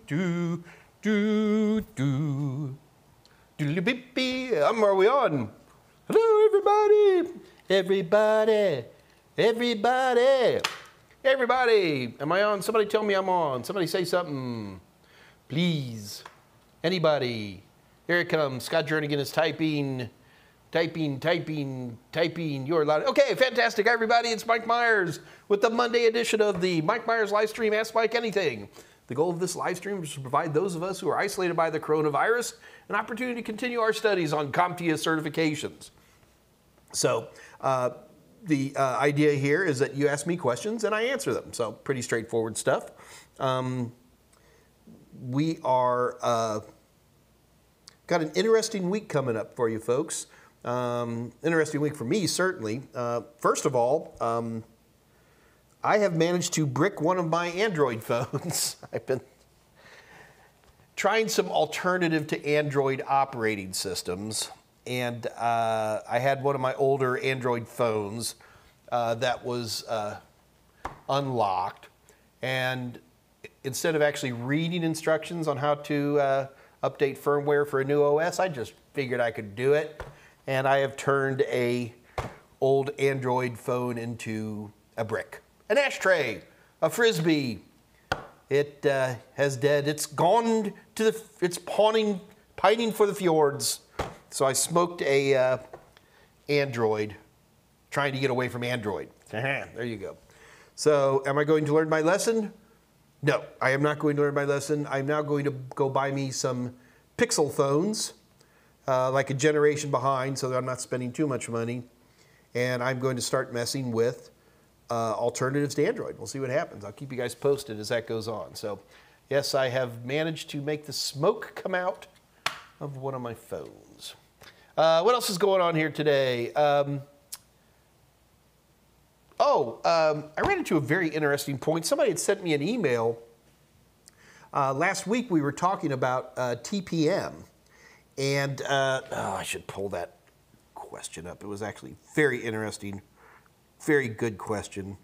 do, do, do. Doodly-beep-bee. Are we on? Hello, everybody. Everybody. Everybody. Everybody. Am I on? Somebody tell me I'm on. Somebody say something. Please. Anybody. Here it comes. Scott Jernigan is typing. Typing. You're loud. Okay, fantastic, everybody. It's Mike Myers with the Monday edition of the Mike Myers live stream, Ask Mike Anything. The goal of this live stream is to provide those of us who are isolated by the coronavirus an opportunity to continue our studies on CompTIA certifications. So the idea here is that you ask me questions and I answer them. So pretty straightforward stuff. We are got an interesting week coming up for you folks. Interesting week for me, certainly. First of all, I have managed to brick one of my Android phones. I've been trying some alternative to Android operating systems, and I had one of my older Android phones that was unlocked, and instead of actually reading instructions on how to update firmware for a new OS, I just figured I could do it. And I have turned a old Android phone into a brick, an ashtray, a frisbee. It has dead. It's gone to the. It's pining for the fjords. So I smoked a Android, trying to get away from Android. There you go. So am I going to learn my lesson? No, I am not going to learn my lesson. I'm now going to go buy me some Pixel phones. Like a generation behind, so that I'm not spending too much money. And I'm going to start messing with alternatives to Android. We'll see what happens. I'll keep you guys posted as that goes on. So, yes, I have managed to make the smoke come out of one of my phones. What else is going on here today? I ran into a very interesting point. Somebody had sent me an email. Last week we were talking about TPM. And I should pull that question up. It was actually very interesting, very good question.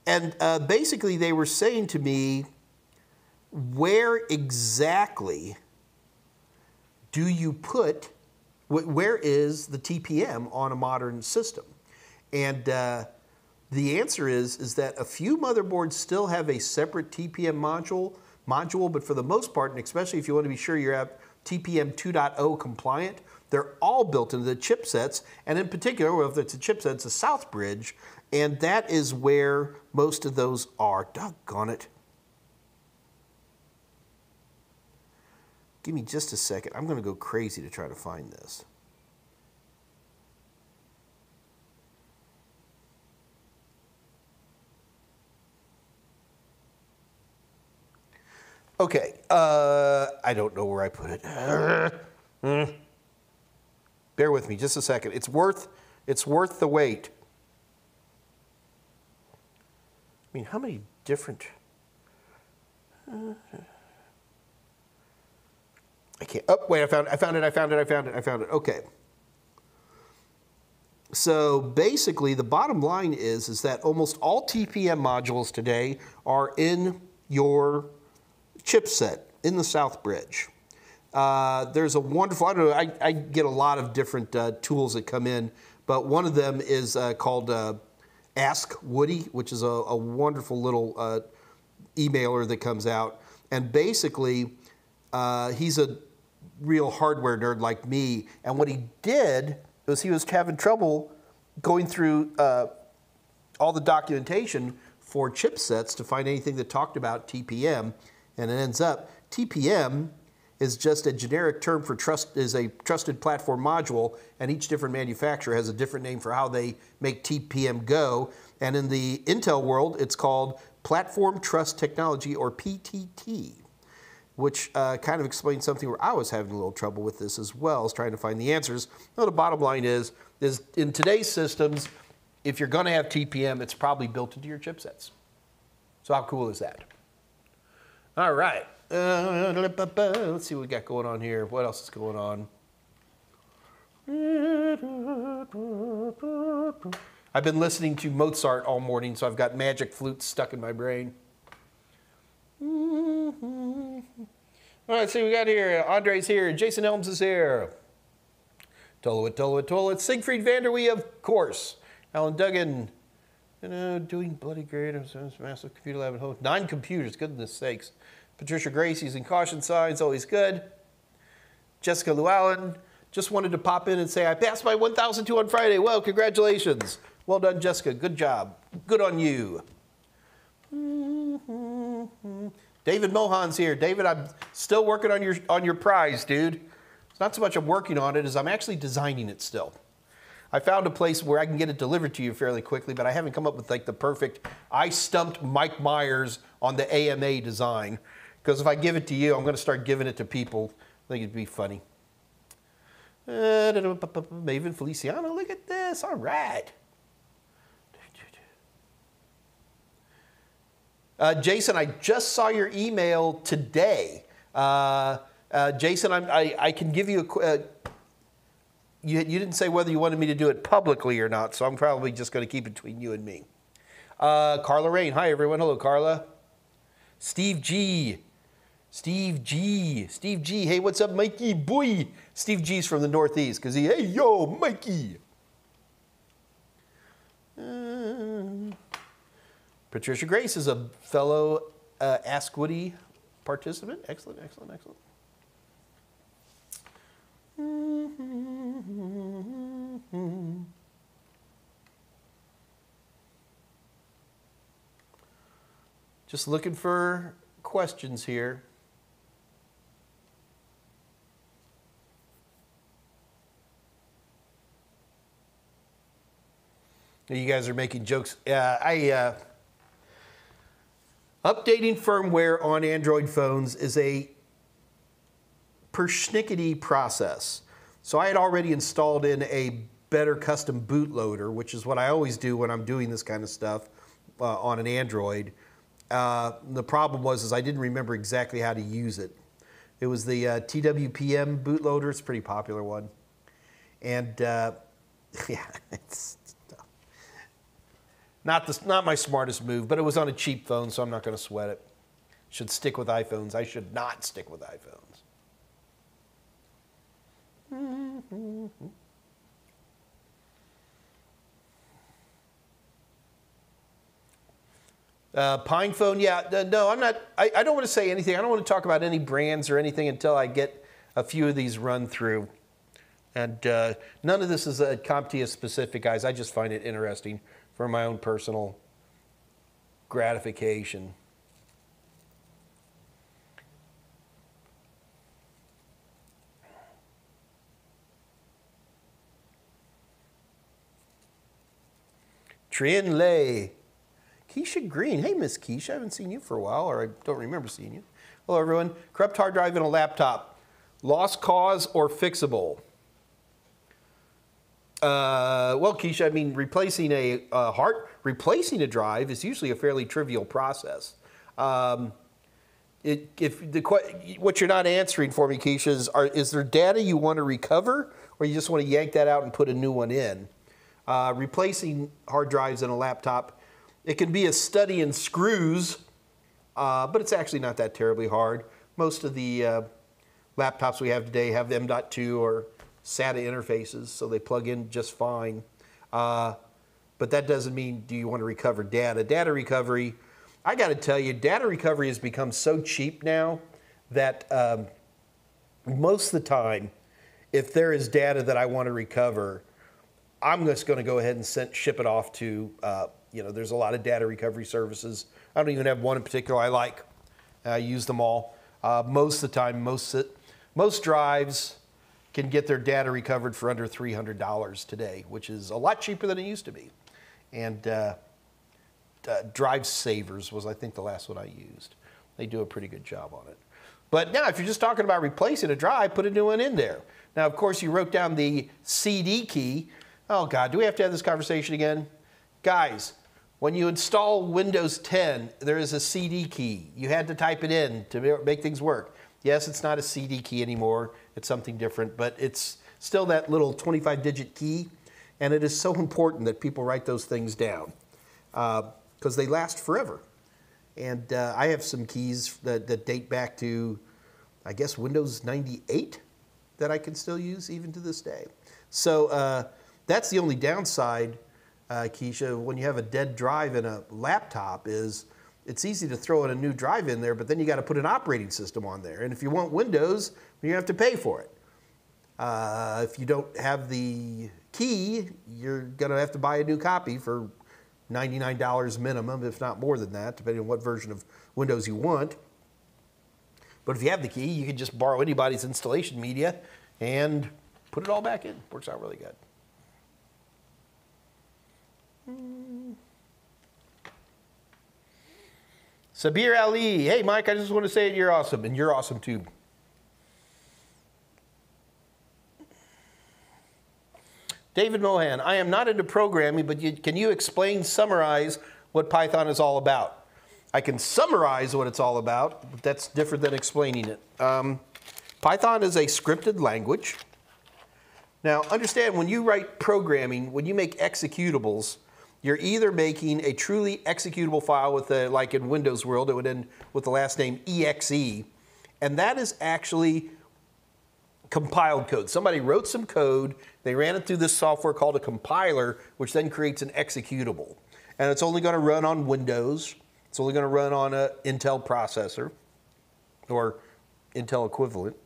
And basically they were saying to me, where exactly do you put, where is the TPM on a modern system? And the answer is that a few motherboards still have a separate TPM module, but for the most part, and especially if you want to be sure you're at TPM 2.0 compliant, they're all built into the chipsets, and in particular, well, if it's a chipset, it's a Southbridge, and that is where most of those are. Doggone it. Give me just a second. I'm going to go crazy to try to find this. Okay, I don't know where I put it. Bear with me just a second. It's worth the wait. I mean, how many different? I can't. Oh, wait! I found it. Okay. So basically, the bottom line is that almost all TPM modules today are in your chipset in the Southbridge. There's a wonderful, I don't know, I get a lot of different tools that come in, but one of them is called Ask Woody, which is a wonderful little emailer that comes out. And basically, he's a real hardware nerd like me. And what he did was he was having trouble going through all the documentation for chipsets to find anything that talked about TPM. And it ends up, TPM is just a generic term for a trusted platform module, and each different manufacturer has a different name for how they make TPM go. And in the Intel world, it's called Platform Trust Technology, or PTT, which kind of explains something where I was having a little trouble with this as well, is trying to find the answers. Well, the bottom line is in today's systems, if you're going to have TPM, it's probably built into your chipsets. So how cool is that? All right. Let's see what we got going on here. What else is going on? I've been listening to Mozart all morning, so I've got magic flutes stuck in my brain. All right, see we got here. Andre's here. Jason Helms is here. Tolowit. Siegfried Vanderwee, of course. Alan Duggan. Doing bloody great. Massive computer lab at home. 9 computers, goodness sakes. Patricia Grace using caution signs, always good. Jessica Llewellyn. Just wanted to pop in and say I passed my 1,002 on Friday. Well, congratulations. Well done, Jessica. Good job. Good on you. David Mohan's here. David, I'm still working on your prize, dude. It's not so much I'm working on it as I'm actually designing it still. I found a place where I can get it delivered to you fairly quickly, but I haven't come up with like the perfect. I stumped Mike Myers on the AMA design because if I give it to you, I'm going to start giving it to people. I think it'd be funny. Maven Feliciano, look at this. All right. Jason, I just saw your email today. Jason, I can give you you didn't say whether you wanted me to do it publicly or not, so I'm probably just going to keep it between you and me. Carla Rain. Hi, everyone. Hello, Carla. Steve G. Hey, what's up, Mikey? Boy. Steve G's from the Northeast because hey, yo, Mikey. Patricia Grace is a fellow Ask Woody participant. Excellent. Just looking for questions here. You guys are making jokes. Updating firmware on Android phones is a persnickety process. So I had already installed in a better custom bootloader, which is what I always do when I'm doing this kind of stuff on an Android. The problem was I didn't remember exactly how to use it. It was the TWPM bootloader. It's a pretty popular one. And yeah, it's not my smartest move, but it was on a cheap phone, so I'm not going to sweat it. Should stick with iPhones. I should not stick with iPhones. Pine phone, yeah. No, I'm not. I don't want to say anything. I don't want to talk about any brands or anything until I get a few of these run through. And none of this is CompTIA specific, guys. I just find it interesting for my own personal gratification. Trian Lay. Keisha Green. Hey, Miss Keisha. I haven't seen you for a while, or I don't remember seeing you. Hello, everyone. Corrupt hard drive in a laptop. Lost cause or fixable? Well, Keisha, I mean, replacing a drive is usually a fairly trivial process. What you're not answering for me, Keisha, is there data you want to recover, or you just want to yank that out and put a new one in? Replacing hard drives in a laptop, it can be a study in screws, but it's actually not that terribly hard. Most of the laptops we have today have M.2 or SATA interfaces, so they plug in just fine. But that doesn't mean do you want to recover data. Data recovery, I got to tell you, data recovery has become so cheap now that most of the time, if there is data that I want to recover, I'm just going to go ahead and ship it off to, there's a lot of data recovery services. I don't even have one in particular I like. I use them all. Most of the time, most drives can get their data recovered for under $300 today, which is a lot cheaper than it used to be. And Drive Savers was, I think, the last one I used. They do a pretty good job on it. But now, if you're just talking about replacing a drive, put a new one in there. Now, of course, you wrote down the CD key. Oh, God, do we have to have this conversation again? Guys, when you install Windows 10, there is a CD key. You had to type it in to make things work. Yes, it's not a CD key anymore. It's something different, but it's still that little 25-digit key, and it is so important that people write those things down because they last forever. And I have some keys that date back to I guess, Windows 98 that I can still use even to this day. So that's the only downside, Keisha, when you have a dead drive in a laptop is it's easy to throw in a new drive in there, but then you got to put an operating system on there. And if you want Windows, you have to pay for it. If you don't have the key, you're going to have to buy a new copy for $99 minimum, if not more than that, depending on what version of Windows you want. But if you have the key, you can just borrow anybody's installation media and put it all back in. Works out really good. Sabir Ali, hey Mike, I just want to say you're awesome, and you're awesome too. David Mohan, I am not into programming, but can you explain, summarize what Python is all about? I can summarize what it's all about, but that's different than explaining it. Python is a scripted language. Now, understand, when you write programming, when you make executables, you're either making a truly executable file with like in Windows world, it would end with the last name exe, and that is actually compiled code. Somebody wrote some code, they ran it through this software called a compiler, which then creates an executable. And it's only going to run on Windows. It's only going to run on an Intel processor or Intel equivalent.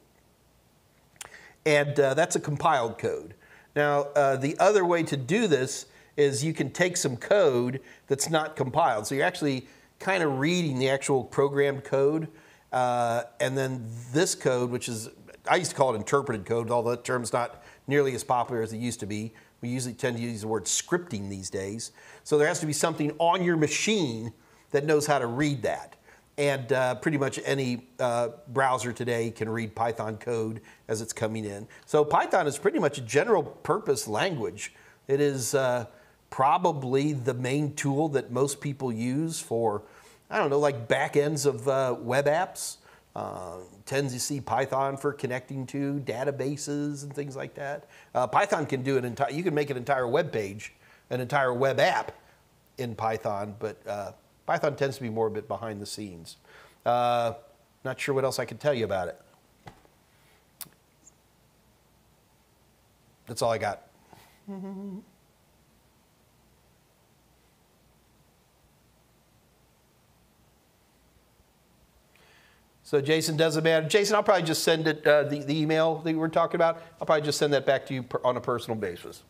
And that's a compiled code. Now, the other way to do this is you can take some code that's not compiled. So you're actually kind of reading the actual programmed code. And then this code, which is, I used to call it interpreted code, although that term's not nearly as popular as it used to be. We usually tend to use the word scripting these days. So there has to be something on your machine that knows how to read that. And pretty much any browser today can read Python code as it's coming in. So Python is pretty much a general purpose language. It is probably the main tool that most people use for, I don't know, like back ends of web apps. Tends to see Python for connecting to databases and things like that. Python can do you can make an entire web page, an entire web app in Python, but Python tends to be more a bit behind the scenes. Not sure what else I can tell you about it. That's all I got. So Jason doesn't matter. Jason, I'll probably just send it, the email that we were talking about, I'll probably just send that back to you on a personal basis.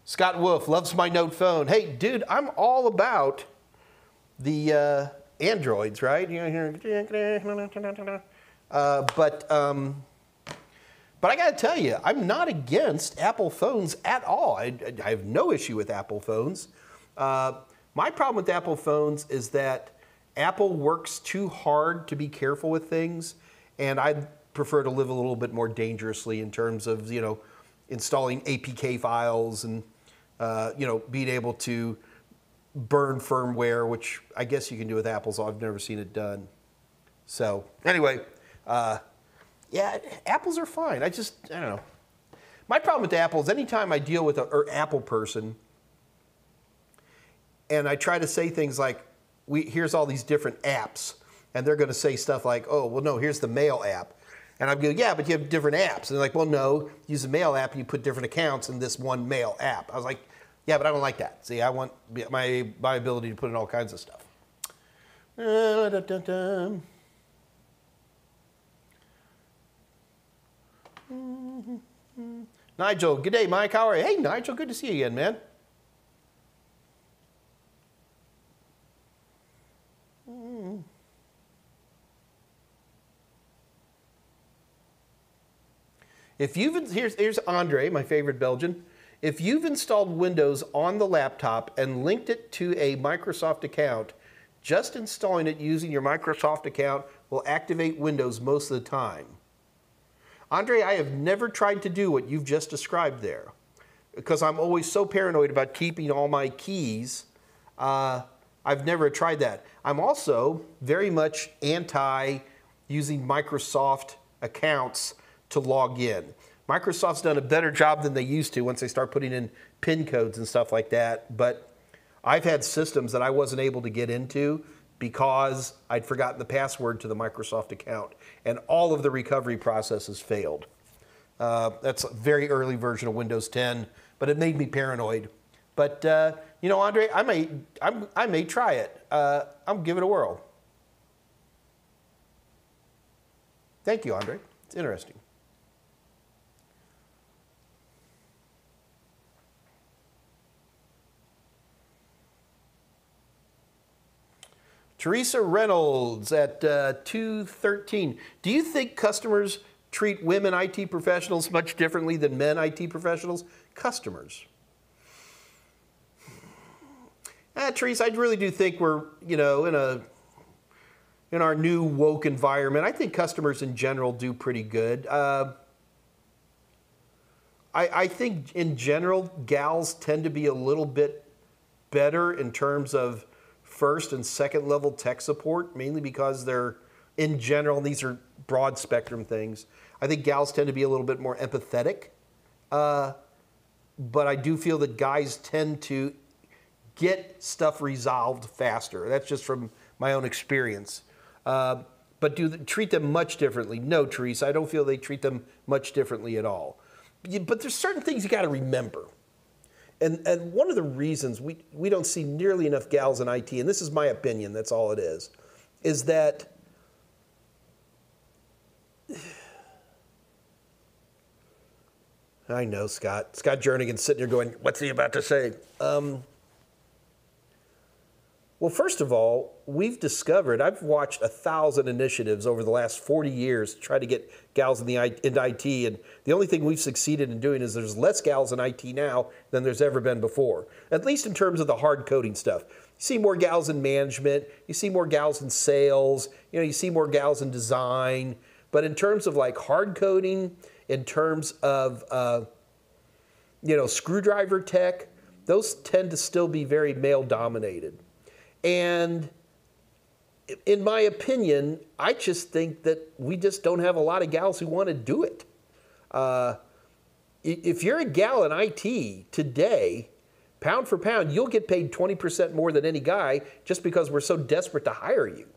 Scott Wolf loves my Note phone. Hey, dude, I'm all about the Androids, right? But I got to tell you, I'm not against Apple phones at all. I have no issue with Apple phones. My problem with Apple phones is that Apple works too hard to be careful with things, and I prefer to live a little bit more dangerously in terms of, installing APK files and, being able to burn firmware, which I guess you can do with Apple's. I've never seen it done. So anyway, yeah, Apples are fine. I don't know. My problem with Apple is anytime I deal with an Apple person and I try to say things like, here's all these different apps, and they're going to say stuff like, oh, well, no, here's the Mail app. And I'm going, yeah, but you have different apps. And they're like, well, no, use the Mail app and you put different accounts in this one Mail app. I was like, yeah, but I don't like that. See, I want my ability to put in all kinds of stuff. Nigel, good day, Mike. How are you? Hey, Nigel, good to see you again, man. Here's Andre, my favorite Belgian. If you've installed Windows on the laptop and linked it to a Microsoft account, just installing it using your Microsoft account will activate Windows most of the time. Andre, I have never tried to do what you've just described there because I'm always so paranoid about keeping all my keys. I've never tried that. I'm also very much anti using Microsoft accounts to log in. Microsoft's done a better job than they used to once they start putting in PIN codes and stuff like that, but I've had systems that I wasn't able to get into because I'd forgotten the password to the Microsoft account, and all of the recovery processes failed. That's a very early version of Windows 10, but it made me paranoid. But you know, Andre, I may try it. I'll give it a whirl. Thank you, Andre. It's interesting. Teresa Reynolds at 213. Do you think customers treat women IT professionals much differently than men IT professionals? Customers. Teresa, I really do think we're, you know, in our new woke environment. I think customers in general do pretty good. I think in general, gals tend to be a little bit better in terms of first and second level tech support, mainly because they're, in general, and these are broad spectrum things, I think gals tend to be a little bit more empathetic. But I do feel that guys tend to get stuff resolved faster. That's just from my own experience. But do they treat them much differently? No, Teresa, I don't feel they treat them much differently at all. But there's certain things you got to remember. And one of the reasons we don't see nearly enough gals in IT, and this is my opinion, that's all it is that I know Scott Jernigan's sitting here going, what's he about to say? Well, first of all, we've discovered, I've watched 1,000 initiatives over the last 40 years to try to get gals into IT, and the only thing we've succeeded in doing is there's less gals in IT now than there's ever been before, at least in terms of the hard coding stuff. You see more gals in management, you see more gals in sales, you know, you see more gals in design, but in terms of like hard coding, in terms of, you know, screwdriver tech, those tend to still be very male dominated. And in my opinion, I just think that we just don't have a lot of gals who want to do it. If you're a gal in IT today, pound for pound, you'll get paid 20% more than any guy just because we're so desperate to hire you.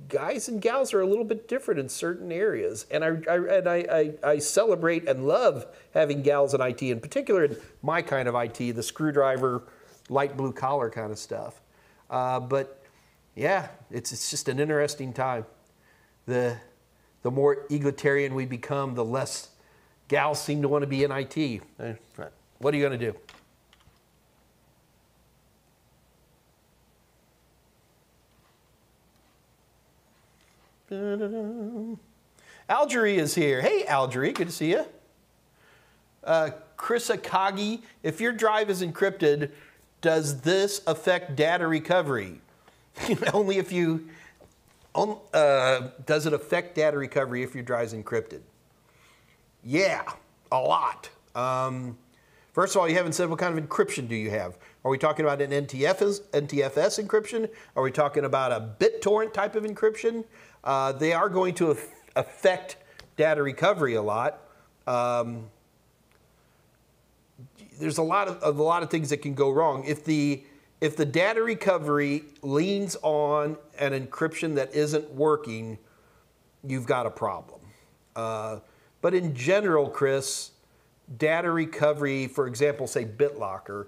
Guys and gals are a little bit different in certain areas, and I celebrate and love having gals in IT, in particular in my kind of IT, the screwdriver, light blue collar kind of stuff. But yeah, it's just an interesting time. The more egalitarian we become, the less gals seem to want to be in IT. What are you going to do? Algerie is here. Hey, Algerie, good to see you. Chris Akagi, if your drive is encrypted, does this affect data recovery? Only if you, does it affect data recovery if your drive's encrypted? Yeah, a lot. First of all, you haven't said what kind of encryption do you have. Are we talking about an NTFS encryption? Are we talking about a BitTorrent type of encryption? They are going to affect data recovery a lot. There's a lot of things that can go wrong. If the data recovery leans on an encryption that isn't working, you've got a problem. But in general, Chris, data recovery, for example, say BitLocker,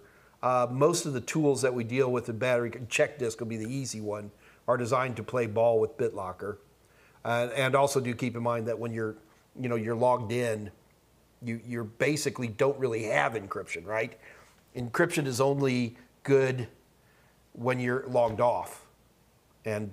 most of the tools that we deal with in battery, check disk will be the easy one, are designed to play ball with BitLocker. And also do keep in mind that when you're logged in, you basically don't really have encryption, right? Encryption is only good when you're logged off. And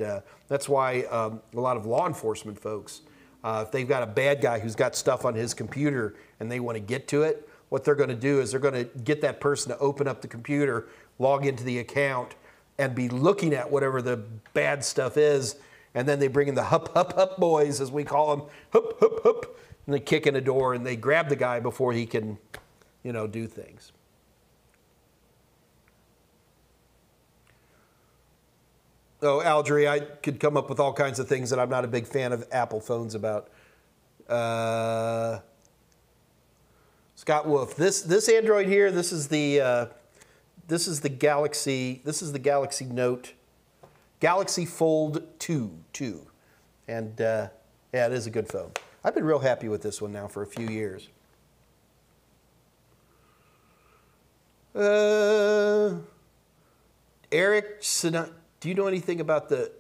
that's why a lot of law enforcement folks, if they've got a bad guy who's got stuff on his computer and they want to get to it, what they're going to do is they're going to get that person to open up the computer, log into the account, and be looking at whatever the bad stuff is. And then they bring in the hup boys, as we call them, hup, and they kick in a door and they grab the guy before he can, do things. Oh, Algerie, I could come up with all kinds of things that I'm not a big fan of Apple phones about. Scott Wolf. This Android here, this is the Galaxy Note, Galaxy Fold 2, and yeah, it is a good phone. I've been real happy with this one now for a few years. Eric, do you know anything about the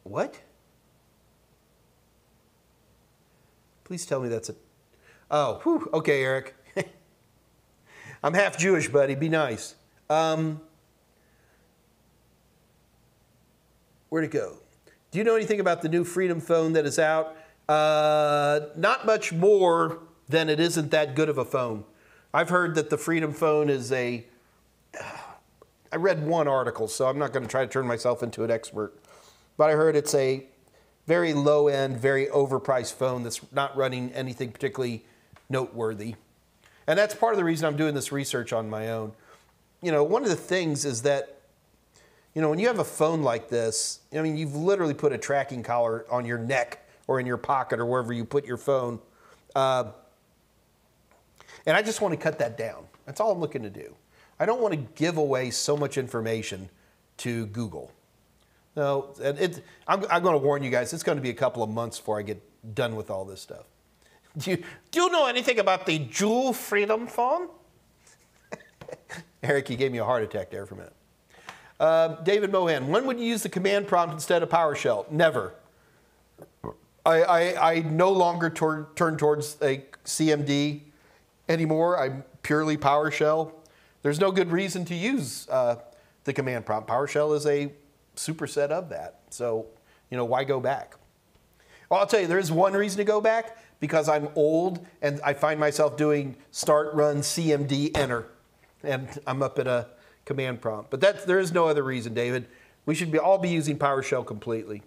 what? Please tell me that's a. Oh, whew, okay, Eric. I'm half Jewish, buddy. Be nice. Where'd it go? Do you know anything about the new Freedom phone that is out? Not much more than it isn't that good of a phone. I've heard that the Freedom phone is a... I read one article, so I'm not going to try to turn myself into an expert. But I heard it's a very low-end, very overpriced phone that's not running anything particularly noteworthy. And that's part of the reason I'm doing this research on my own. You know, one of the things is that, you know, when you have a phone like this, I mean, you've literally put a tracking collar on your neck or in your pocket or wherever you put your phone. And I just want to cut that down. That's all I'm looking to do. I don't want to give away so much information to Google. No, and I'm going to warn you guys, it's going to be a couple of months before I get done with all this stuff. Do you know anything about the Jewel Freedom phone? Eric, you gave me a heart attack there for a minute. David Mohan, when would you use the command prompt instead of PowerShell? Never. I no longer turn towards a CMD anymore. I'm purely PowerShell. There's no good reason to use the command prompt. PowerShell is a superset of that. So, you know, why go back? Well, I'll tell you, there is one reason to go back, because I'm old and I find myself doing start, run, CMD, enter. And I'm up at a command prompt. But there is no other reason, David. We should all be using PowerShell completely.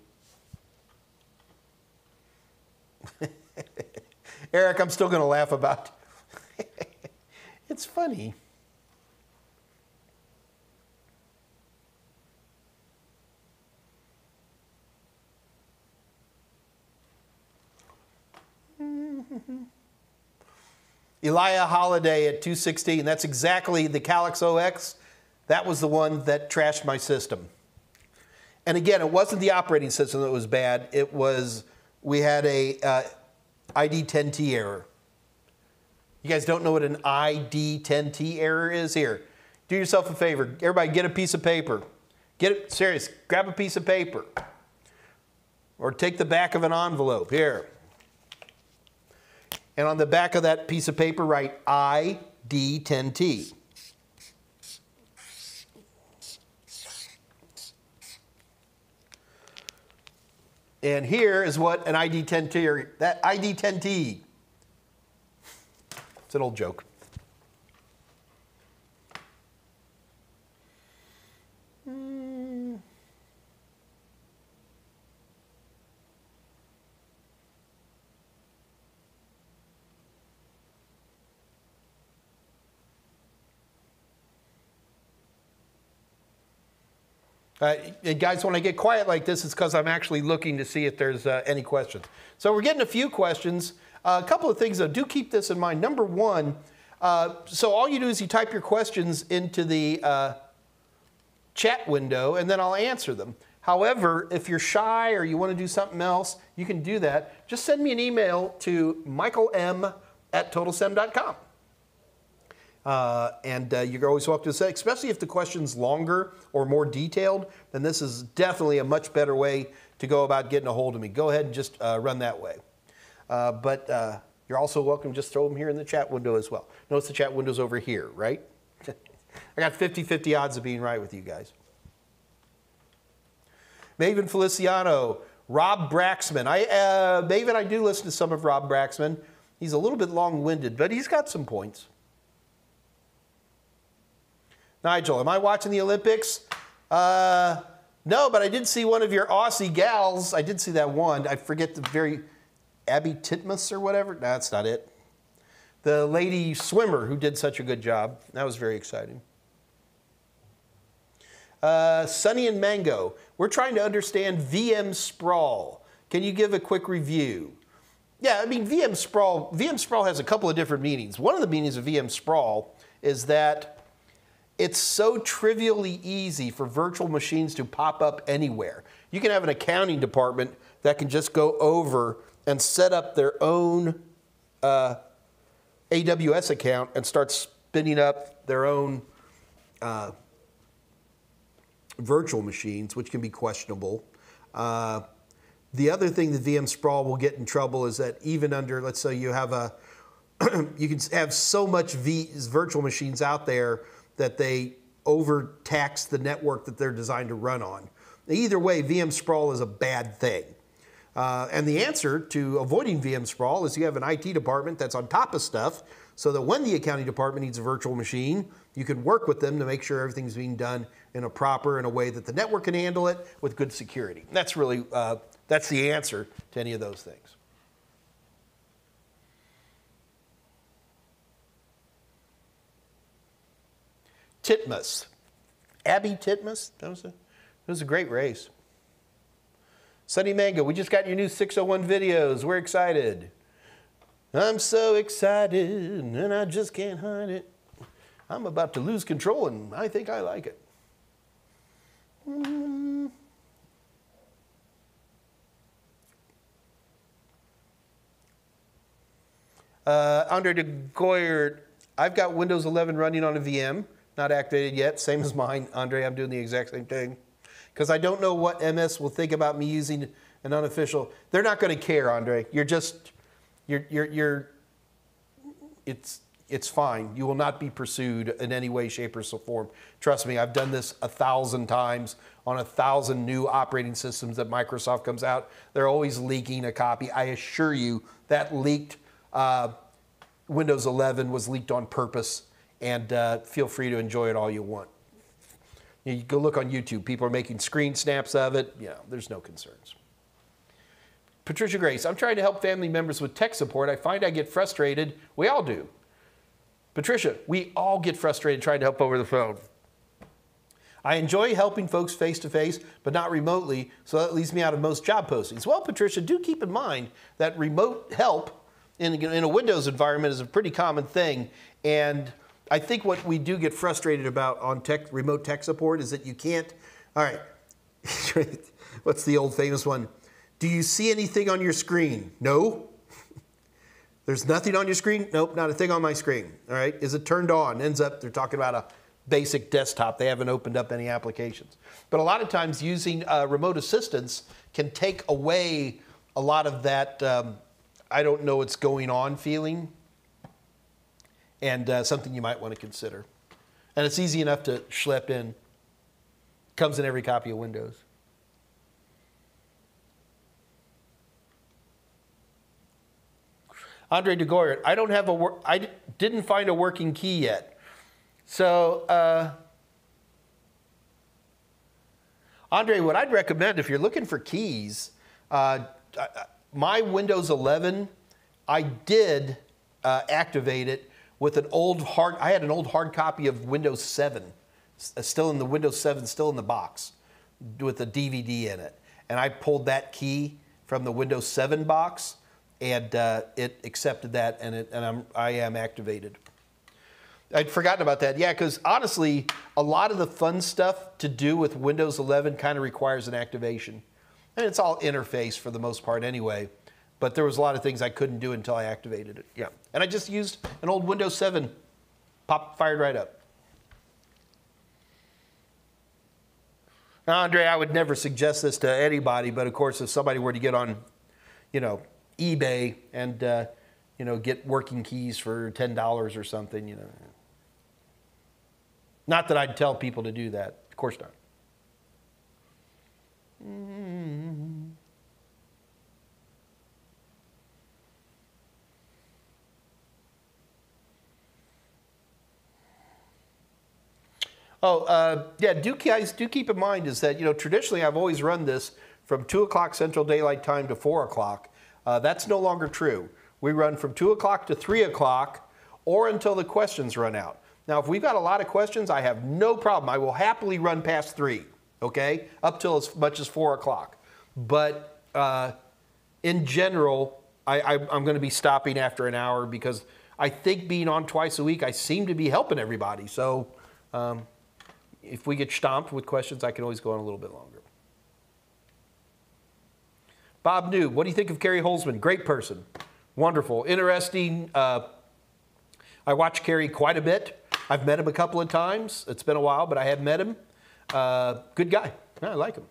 Eric, I'm still going to laugh about it's funny. Elijah Holiday at 216. That's exactly the Calyx OX. That was the one that trashed my system. And again, it wasn't the operating system that was bad. It was, we had a ID10T error. You guys don't know what an ID10T error is? Here, do yourself a favor. Everybody get a piece of paper. Get it, serious, grab a piece of paper. Or take the back of an envelope, here. And on the back of that piece of paper, write ID10T. And here is what an ID10T, or that ID10T. It's an old joke. Guys, when I get quiet like this, it's because I'm actually looking to see if there's any questions. So we're getting a few questions. A couple of things, though. Do keep this in mind. Number one, so all you do is you type your questions into the chat window, and then I'll answer them. However, if you're shy or you want to do something else, you can do that. Just send me an email to michaelm@totalsem.com. You're always welcome to say, especially if the question's longer or more detailed, then this is definitely a much better way to go about getting a hold of me. Go ahead and just run that way. But you're also welcome to just throw them here in the chat window as well. Notice the chat window's over here, right? I got 50-50 odds of being right with you guys. Maven Feliciano, Rob Braxtman. Maven, I do listen to some of Rob Braxtman. He's a little bit long-winded, but he's got some points. Nigel, am I watching the Olympics? No, but I did see one of your Aussie gals. I did see that one. I forget the Abby Titmus or whatever. No, that's not it. The lady swimmer who did such a good job. That was very exciting. Sunny and Mango. We're trying to understand VM sprawl. Can you give a quick review? Yeah, I mean, VM sprawl has a couple of different meanings. One of the meanings of VM sprawl is that it's so trivially easy for virtual machines to pop up anywhere. You can have an accounting department that can just go over and set up their own AWS account and start spinning up their own virtual machines, which can be questionable. The other thing that VM sprawl will get in trouble is that even under, let's say you have a, you can have so much virtual machines out there that they overtax the network that they're designed to run on. Either way, VM sprawl is a bad thing. And the answer to avoiding VM sprawl is you have an IT department that's on top of stuff so that when the accounting department needs a virtual machine, you can work with them to make sure everything's being done in a way that the network can handle it with good security. That's really, that's the answer to any of those things. Titmus. Abby Titmus, that was a great race. Sunny Mango, we just got your new 601 videos. We're excited. I'm so excited, and I just can't hide it. I'm about to lose control, and I think I like it. Andre de Goyer, I've got Windows 11 running on a VM, not activated yet. Same as mine, Andre. I'm doing the exact same thing. Because I don't know what MS will think about me using an unofficial. They're not going to care, Andre. It's fine. You will not be pursued in any way, shape, or form. Trust me, I've done this 1,000 times on 1,000 new operating systems that Microsoft comes out. They're always leaking a copy. I assure you that leaked Windows 11 was leaked on purpose, and feel free to enjoy it all you want. You go look on YouTube. People are making screen snaps of it. Yeah, there's no concerns. Patricia Grace, I'm trying to help family members with tech support. I find I get frustrated. We all do. Patricia, we all get frustrated trying to help over the phone. I enjoy helping folks face-to-face, but not remotely, so that leaves me out of most job postings. Well, Patricia, do keep in mind that remote help in a Windows environment is a pretty common thing, and I think what we do get frustrated about on remote tech support is that you can't, all right, what's the old famous one? Do you see anything on your screen? No. There's nothing on your screen? Nope, not a thing on my screen. All right, is it turned on? Ends up, they're talking about a basic desktop. They haven't opened up any applications. But a lot of times using remote assistance can take away a lot of that I don't know what's going on feeling, and something you might want to consider. And it's easy enough to schlep in. Comes in every copy of Windows. Andre de Goyer, I didn't find a working key yet. So, Andre, what I'd recommend if you're looking for keys, my Windows 11, I did activate it with an old I had an old hard copy of Windows 7, still in the Windows 7, still in the box, with a DVD in it. And I pulled that key from the Windows 7 box, and it accepted that, and I am activated. I'd forgotten about that. Yeah, because honestly, a lot of the fun stuff to do with Windows 11 kind of requires an activation. And it's all interface for the most part anyway. But there was a lot of things I couldn't do until I activated it. Yeah. And I just used an old Windows 7, fired right up. Now, Andre, I would never suggest this to anybody, but of course, if somebody were to get on, eBay and, get working keys for $10 or something, Not that I'd tell people to do that. Of course not. Yeah, guys, do keep in mind is that, traditionally I've always run this from 2 o'clock Central Daylight Time to 4 o'clock. That's no longer true. We run from 2 o'clock to 3 o'clock or until the questions run out. Now, if we've got a lot of questions, I have no problem. I will happily run past 3, up till as much as 4 o'clock. But in general, I'm going to be stopping after an hour because I think being on twice a week, I seem to be helping everybody. So if we get stomped with questions, I can always go on a little bit longer. Bob New, what do you think of Kerry Holzman? Great person. Wonderful. Interesting. I watch Kerry quite a bit. I've met him a couple of times. It's been a while, but I have met him. Good guy. I like him.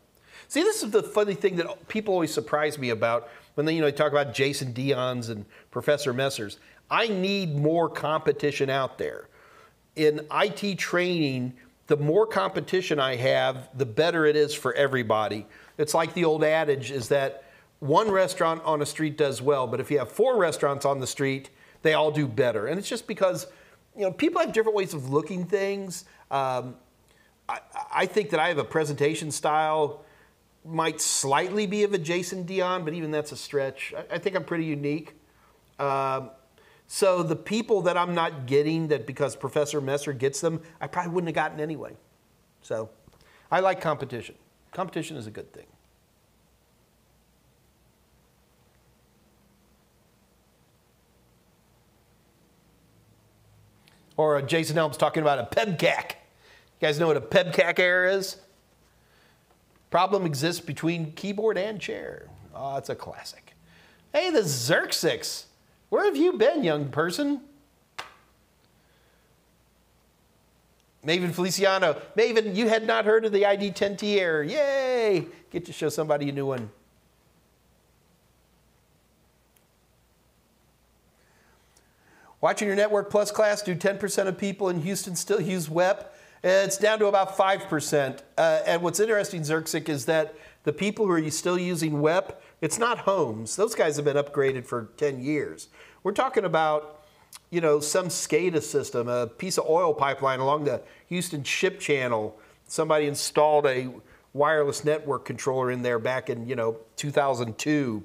See, this is the funny thing that people always surprise me about when they talk about Jason Dion's and Professor Messers. I need more competition out there. In IT training, the more competition I have, the better it is for everybody. It's like the old adage is that one restaurant on a street does well, but if you have 4 restaurants on the street, they all do better. And it's just because people have different ways of looking things. I think that I have a presentation style might slightly be of a Jason Dion, but even that's a stretch. I think I'm pretty unique. So the people that I'm not getting, that because Professor Messer gets them, I probably wouldn't have gotten anyway. So I like competition. Competition is a good thing. Or Jason Helms talking about a PEBCAC. You guys know what a PEBCAC error is? Problem exists between keyboard and chair. Oh, it's a classic. Hey, the Xerxix. Where have you been, young person? Maven Feliciano. Maven, you had not heard of the ID10T error. Yay! Get to show somebody a new one. Watching your Network Plus class, do 10% of people in Houston still use WEP? It's down to about 5%. And what's interesting, Xerxix, is that the people who are still using WEP, it's not homes. Those guys have been upgraded for 10 years. We're talking about, some SCADA system, a piece of oil pipeline along the Houston ship channel. Somebody installed a wireless network controller in there back in, 2002.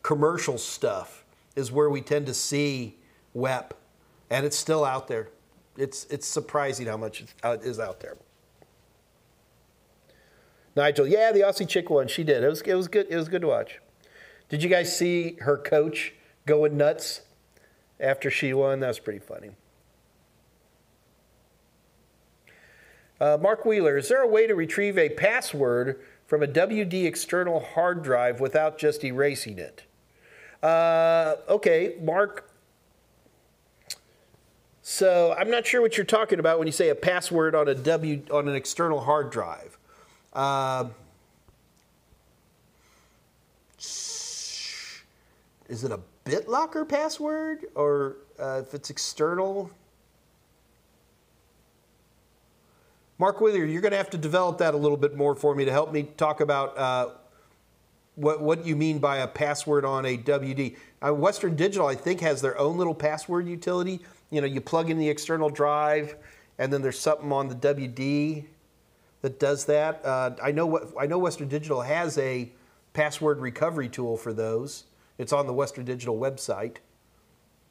Commercial stuff is where we tend to see WEP. And it's still out there. It's surprising how much it is out there. Nigel, yeah, the Aussie chick won. She did. It was good. It was good to watch. Did you guys see her coach going nuts after she won? That was pretty funny. Mark Wheeler, is there a way to retrieve a password from a WD external hard drive without just erasing it? Okay, Mark. So I'm not sure what you're talking about when you say a password on an external hard drive. Is it a BitLocker password, or if it's external? Mark Wheeler, you're going to have to develop that a little bit more for me to help me talk about what you mean by a password on a WD. Western Digital, I think, has their own little password utility. You plug in the external drive, and then there's something on the WD that does that. I know Western Digital has a password recovery tool for those. It's on the Western Digital website.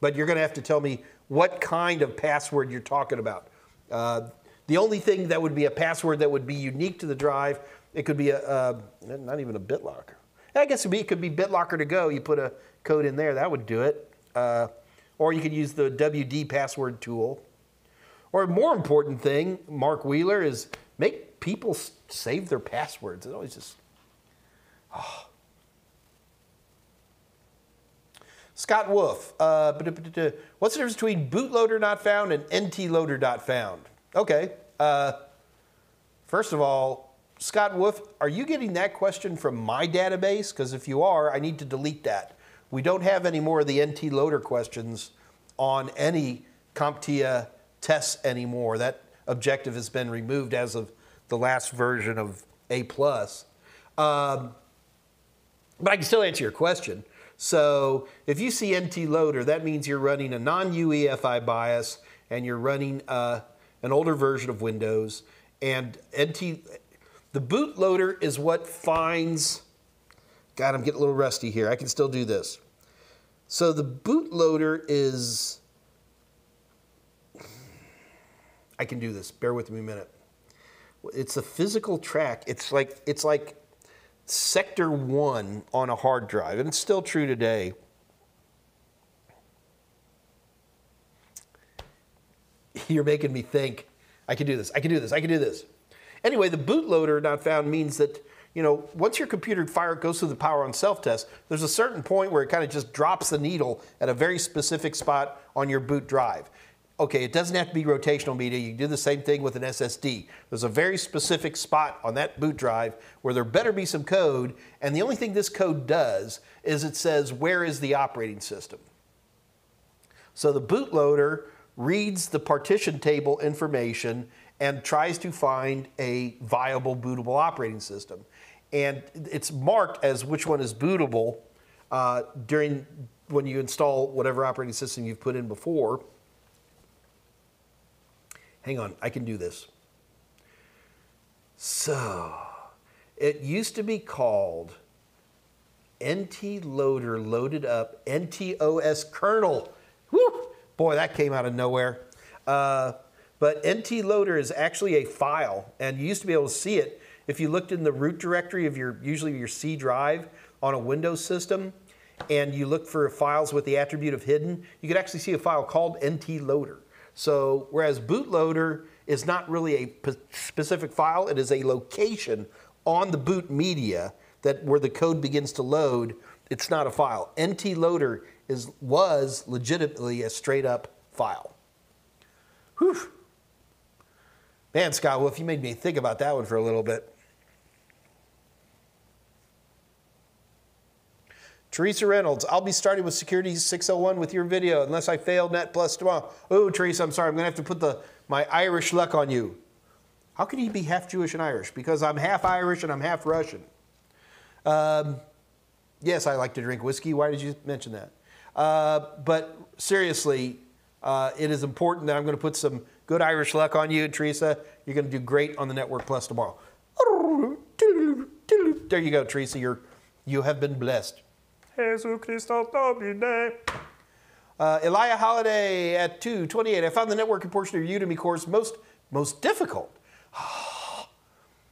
But you're going to have to tell me what kind of password you're talking about. The only thing that would be a password that would be unique to the drive, it could be not even a BitLocker. I guess it could be BitLocker to go. You put a code in there, that would do it. Or you could use the WD password tool. Or a more important thing, Mark Wheeler, is make people save their passwords. It always just, oh. Scott Wolf, what's the difference between Bootloader not found and NTloader not found? Okay. First of all, Scott Wolf, are you getting that question from my database? Because if you are, I need to delete that. We don't have any more of the NTloader questions on any CompTIA tests anymore. That objective has been removed as of the last version of A+. But I can still answer your question. So if you see NTloader, that means you're running a non-UEFI BIOS and you're running an older version of Windows. And the bootloader is what finds, God, I'm getting a little rusty here. I can still do this. So the bootloader is, I can do this. Bear with me a minute. It's a physical track. It's like Sector 1 on a hard drive, and it's still true today. You're making me think, I can do this, I can do this, I can do this. Anyway, the bootloader not found means that, you know, once your computer goes through the power on self-test, there's a certain point where it kind of just drops the needle at a very specific spot on your boot drive. Okay, it doesn't have to be rotational media. You can do the same thing with an SSD. There's a very specific spot on that boot drive where there better be some code, and the only thing this code does is it says, where is the operating system? So the bootloader reads the partition table information and tries to find a viable bootable operating system. And it's marked as which one is bootable when you install whatever operating system you've put in before. Hang on, I can do this. So, it used to be called NTloader loaded up NTOS kernel. Whew! Boy, that came out of nowhere. But NTloader is actually a file, and you used to be able to see it if you looked in the root directory of usually your C drive on a Windows system, and you look for files with the attribute of hidden, you could actually see a file called NTloader. So whereas bootloader is not really a specific file, it is a location on the boot media where the code begins to load. It's not a file. NTloader was legitimately a straight up file. Whew. Man, Scott Wolf, you made me think about that one for a little bit. Teresa Reynolds, I'll be starting with Security 601 with your video unless I fail Net Plus tomorrow. Oh, Teresa, I'm sorry. I'm going to have to put my Irish luck on you. How can you be half Jewish and Irish? Because I'm half Irish and I'm half Russian. Yes, I like to drink whiskey. Why did you mention that? But seriously, it is important that I'm going to put some good Irish luck on you, Teresa. You're going to do great on the Network Plus tomorrow. There you go, Teresa. You have been blessed. Elijah Holiday at 2:28. I found the networking portion of your Udemy course most difficult.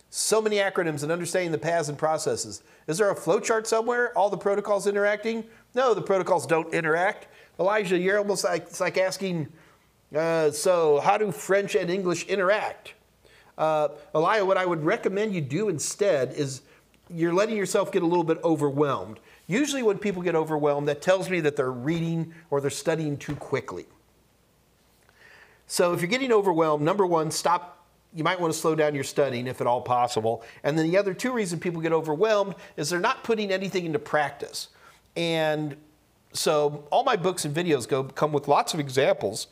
So many acronyms and understanding the paths and processes. Is there a flowchart somewhere? All the protocols interacting? No, the protocols don't interact. Elijah, you're almost like, it's like asking, so how do French and English interact? Elijah, what I would recommend you do instead is you're letting yourself get a little bit overwhelmed. Usually when people get overwhelmed, that tells me that they're reading or they're studying too quickly. So if you're getting overwhelmed, number one, stop. You might want to slow down your studying if at all possible. And then the other two reasons people get overwhelmed is they're not putting anything into practice. And so all my books and videos come with lots of examples.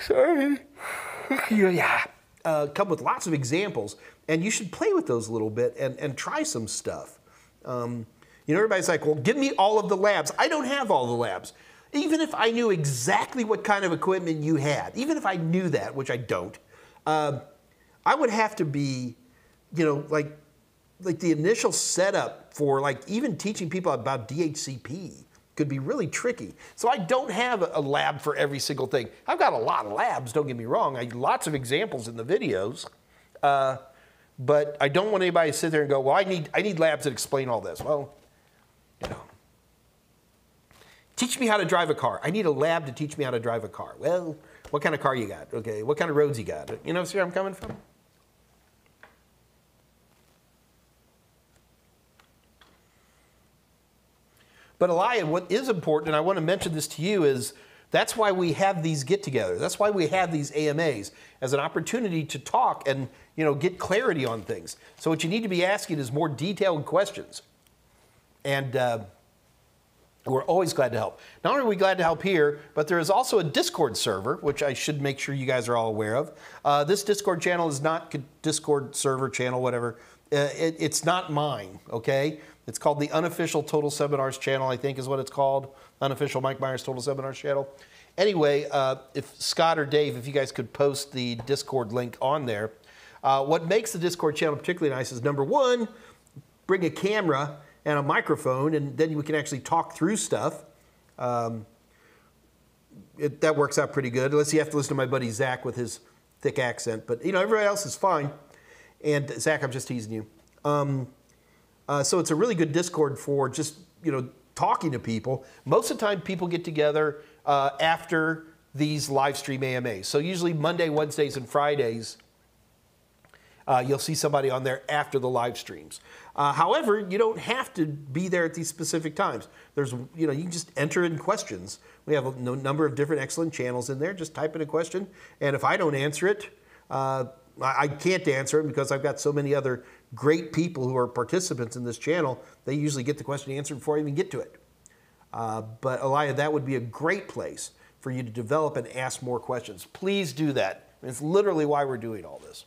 Sorry. Come with lots of examples. And you should play with those a little bit and try some stuff. You know, everybody's like, well, give me all of the labs. I don't have all the labs. Even if I knew exactly what kind of equipment you had, even if I knew that, which I don't, I would have to be, you know, like the initial setup for like even teaching people about DHCP could be really tricky. So I don't have a lab for every single thing. I've got a lot of labs, don't get me wrong. I have lots of examples in the videos. But I don't want anybody to sit there and go, well, I need labs that explain all this. Well, you know, teach me how to drive a car. I need a lab to teach me how to drive a car. Well, what kind of car you got? Okay, what kind of roads you got? You know, see where I'm coming from? But Elijah, what is important, and I want to mention this to you, is that's why we have these get-togethers. That's why we have these AMAs as an opportunity to talk and, you know, get clarity on things. So what you need to be asking is more detailed questions. And we're always glad to help. Not only are we glad to help here, but there is also a Discord server, which I should make sure you guys are all aware of. This Discord channel is not Discord server channel, whatever. It's not mine, okay? It's called the Unofficial Total Seminars channel, I think is what it's called. Unofficial Mike Myers Total Seminars channel. Anyway, if Scott or Dave, if you guys could post the Discord link on there. What makes the Discord channel particularly nice is, number one, bring a camera and a microphone, and then we can actually talk through stuff. That works out pretty good, unless you have to listen to my buddy Zach with his thick accent. But, you know, everybody else is fine. And Zach, I'm just teasing you. So it's a really good Discord for just, talking to people. Most of the time people get together after these live stream AMAs. So usually Monday, Wednesdays, and Fridays, you'll see somebody on there after the live streams. However, you don't have to be there at these specific times. There's, you can just enter in questions. We have a number of different excellent channels in there. Just type in a question, and if I don't answer it, I can't answer it because I've got so many other great people who are participants in this channel. They usually get the question answered before I even get to it. But Elia, that would be a great place for you to develop and ask more questions. Please do that. It's literally why we're doing all this.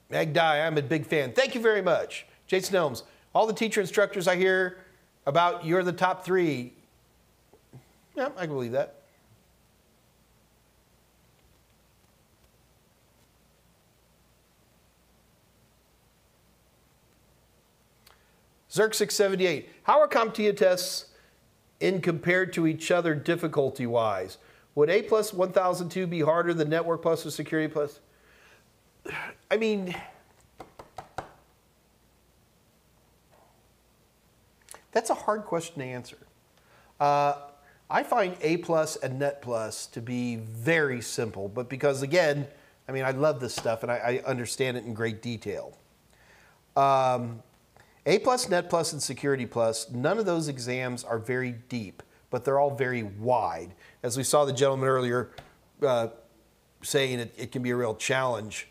Magdi, I'm a big fan. Thank you very much. Jason Helms, all the teacher instructors I hear about, you're the top 3. Yeah, I can believe that. Zerk678, how are CompTIA tests in compared to each other difficulty-wise? Would A+ 1002 be harder than Network Plus or Security Plus? I mean, that's a hard question to answer. I find A+ and Net Plus to be very simple, but because, again, I mean, I love this stuff and I understand it in great detail. A+, Net Plus, and Security Plus, none of those exams are very deep, but they're all very wide. As we saw the gentleman earlier saying it can be a real challenge.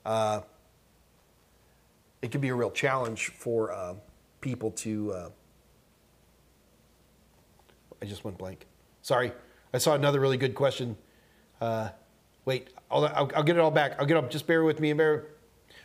It can be a real challenge for people to... I just went blank. Sorry. I saw another really good question. Wait, I'll get it all back. I'll get up. Just bear with me.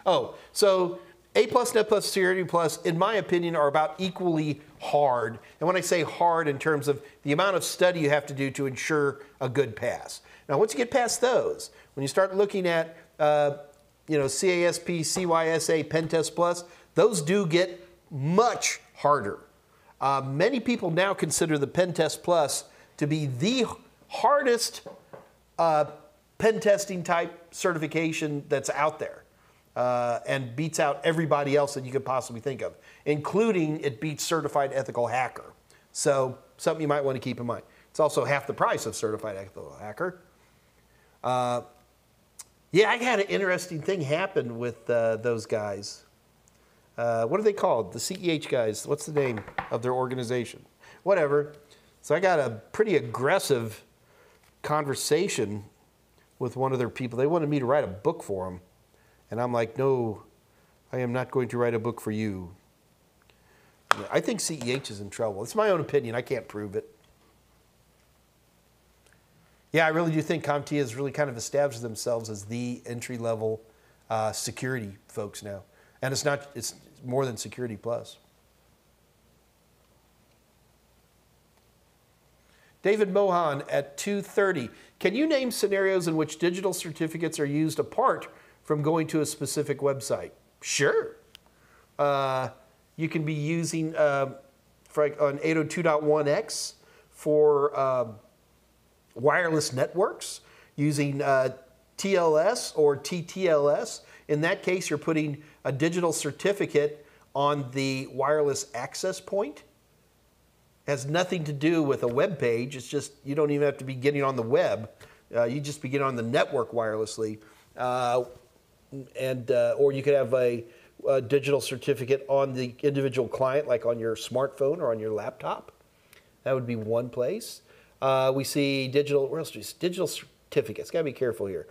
Oh, so... A+, Net Plus, Security Plus, in my opinion, are about equally hard. And when I say hard, in terms of the amount of study you have to do to ensure a good pass. Now, once you get past those, when you start looking at, CASP, CYSA, Pen Test Plus, those do get much harder. Many people now consider the Pen Test Plus to be the hardest pen testing type certification that's out there. And beats out everybody else that you could possibly think of, including it beats Certified Ethical Hacker. So something you might want to keep in mind. It's also half the price of Certified Ethical Hacker. Yeah, I had an interesting thing happen with those guys. What are they called? The CEH guys. What's the name of their organization? Whatever. So I got a pretty aggressive conversation with one of their people. They wanted me to write a book for them. And I'm like, no, I am not going to write a book for you. I think CEH is in trouble. It's my own opinion. I can't prove it. Yeah, I really do think CompTIA has really kind of established themselves as the entry-level security folks now. And it's more than Security Plus. David Mohan at 2:30. Can you name scenarios in which digital certificates are used apart from going to a specific website? Sure. You can be using on 802.1x for wireless networks, using TLS or TTLS. In that case, you're putting a digital certificate on the wireless access point. It has nothing to do with a web page. It's just, you don't even have to be getting on the web. You just be getting on the network wirelessly. Or you could have a digital certificate on the individual client, like on your smartphone or on your laptop. That would be one place. We see digital, where else do we see? Digital certificates. Got to be careful here.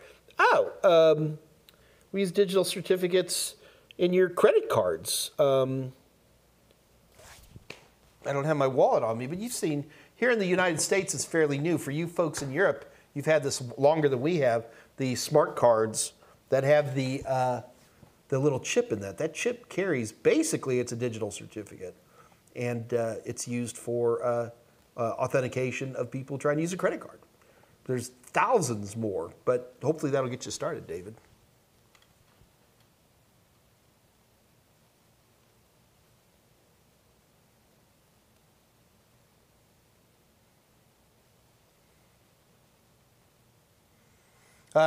We use digital certificates in your credit cards. I don't have my wallet on me, but you've seen, here in the United States, it's fairly new. For you folks in Europe, you've had this longer than we have, the smart cards that have the little chip in that. That chip carries, basically, it's a digital certificate. And it's used for authentication of people trying to use a credit card. There's thousands more, but hopefully that'll get you started, David.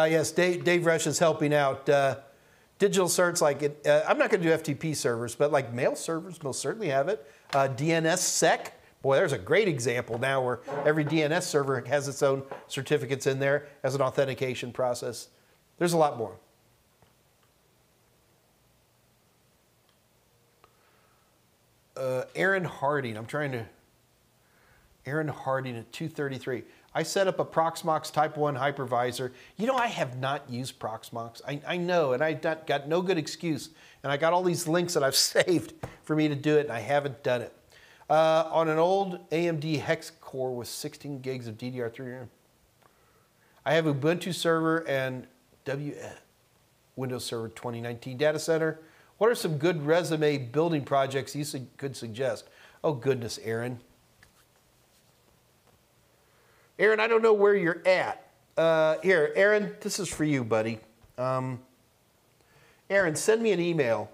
Yes, Dave Rush is helping out. Digital certs like it. I'm not going to do FTP servers, but like mail servers most certainly have it. DNSSEC. Boy, there's a great example now where every DNS server has its own certificates in there as an authentication process. There's a lot more. Aaron Harding. Aaron Harding at 233. I set up a Proxmox Type 1 hypervisor. You know, I have not used Proxmox. I know, and I got no good excuse. And I got all these links that I've saved for me to do it, and I haven't done it. On an old AMD hex core with 16 gigs of DDR3 RAM. I have Ubuntu server and Windows Server 2019 data center. What are some good resume building projects you could suggest? Oh, goodness, Aaron. Aaron, I don't know where you're at. Here, Aaron, this is for you, buddy. Aaron, send me an email.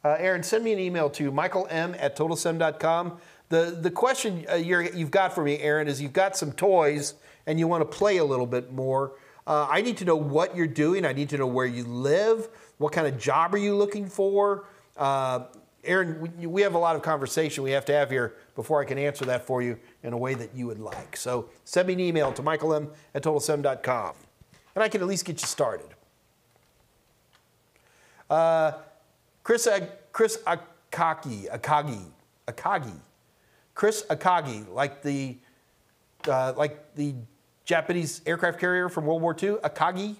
Aaron, send me an email to michaelm@totalsem.com. The question you've got for me, Aaron, is you've got some toys and you want to play a little bit more. I need to know what you're doing. I need to know where you live. What kind of job are you looking for? Aaron, we have a lot of conversation we have to have here before I can answer that for you in a way that you would like. So send me an email to michaelm@totalsem.com, and I can at least get you started. Chris Akagi, Chris Akagi, like the Japanese aircraft carrier from World War II, Akagi.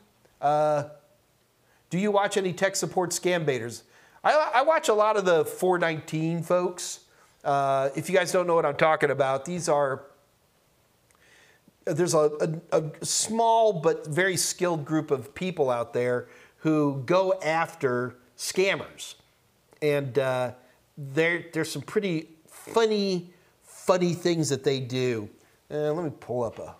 Do you watch any tech support scam baiters? I watch a lot of the 419 folks. If you guys don't know what I'm talking about, there's a small but very skilled group of people out there who go after scammers. And there's some pretty funny things that they do. Let me pull up a...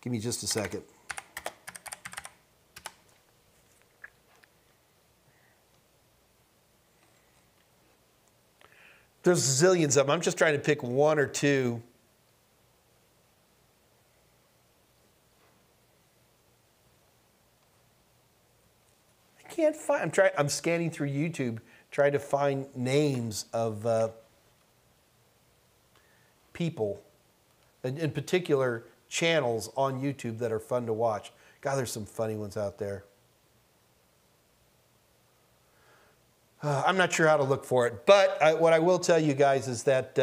Give me just a second. There's zillions of them. I'm just trying to pick one or two. I can't find. I'm scanning through YouTube, trying to find names of people, in particular channels on YouTube that are fun to watch. God, there's some funny ones out there. I'm not sure how to look for it, but what I will tell you guys is that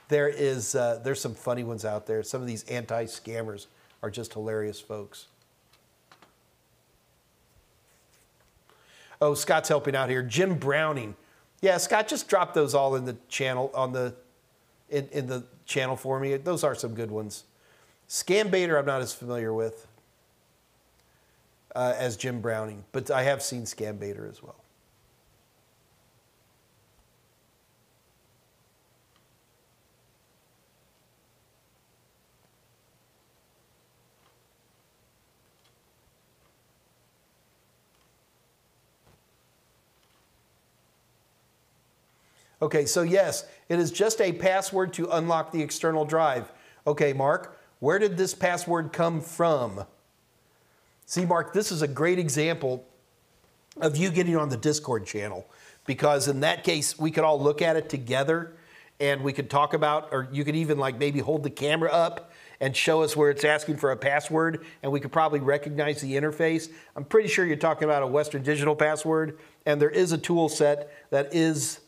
there's some funny ones out there. Some of these anti-scammers are just hilarious folks. Oh, Scott's helping out here. Jim Browning. Yeah, Scott, just drop those all in the channel in the channel for me. Those are some good ones. Scam Baiter I'm not as familiar with as Jim Browning, but I have seen Scam Baiter as well. Okay, so yes, it is just a password to unlock the external drive. Okay, Mark, where did this password come from? See, Mark, this is a great example of you getting on the Discord channel, because in that case, we could all look at it together and we could talk about, or you could even like maybe hold the camera up and show us where it's asking for a password, and we could probably recognize the interface. I'm pretty sure you're talking about a Western Digital password, and there is a tool set that is...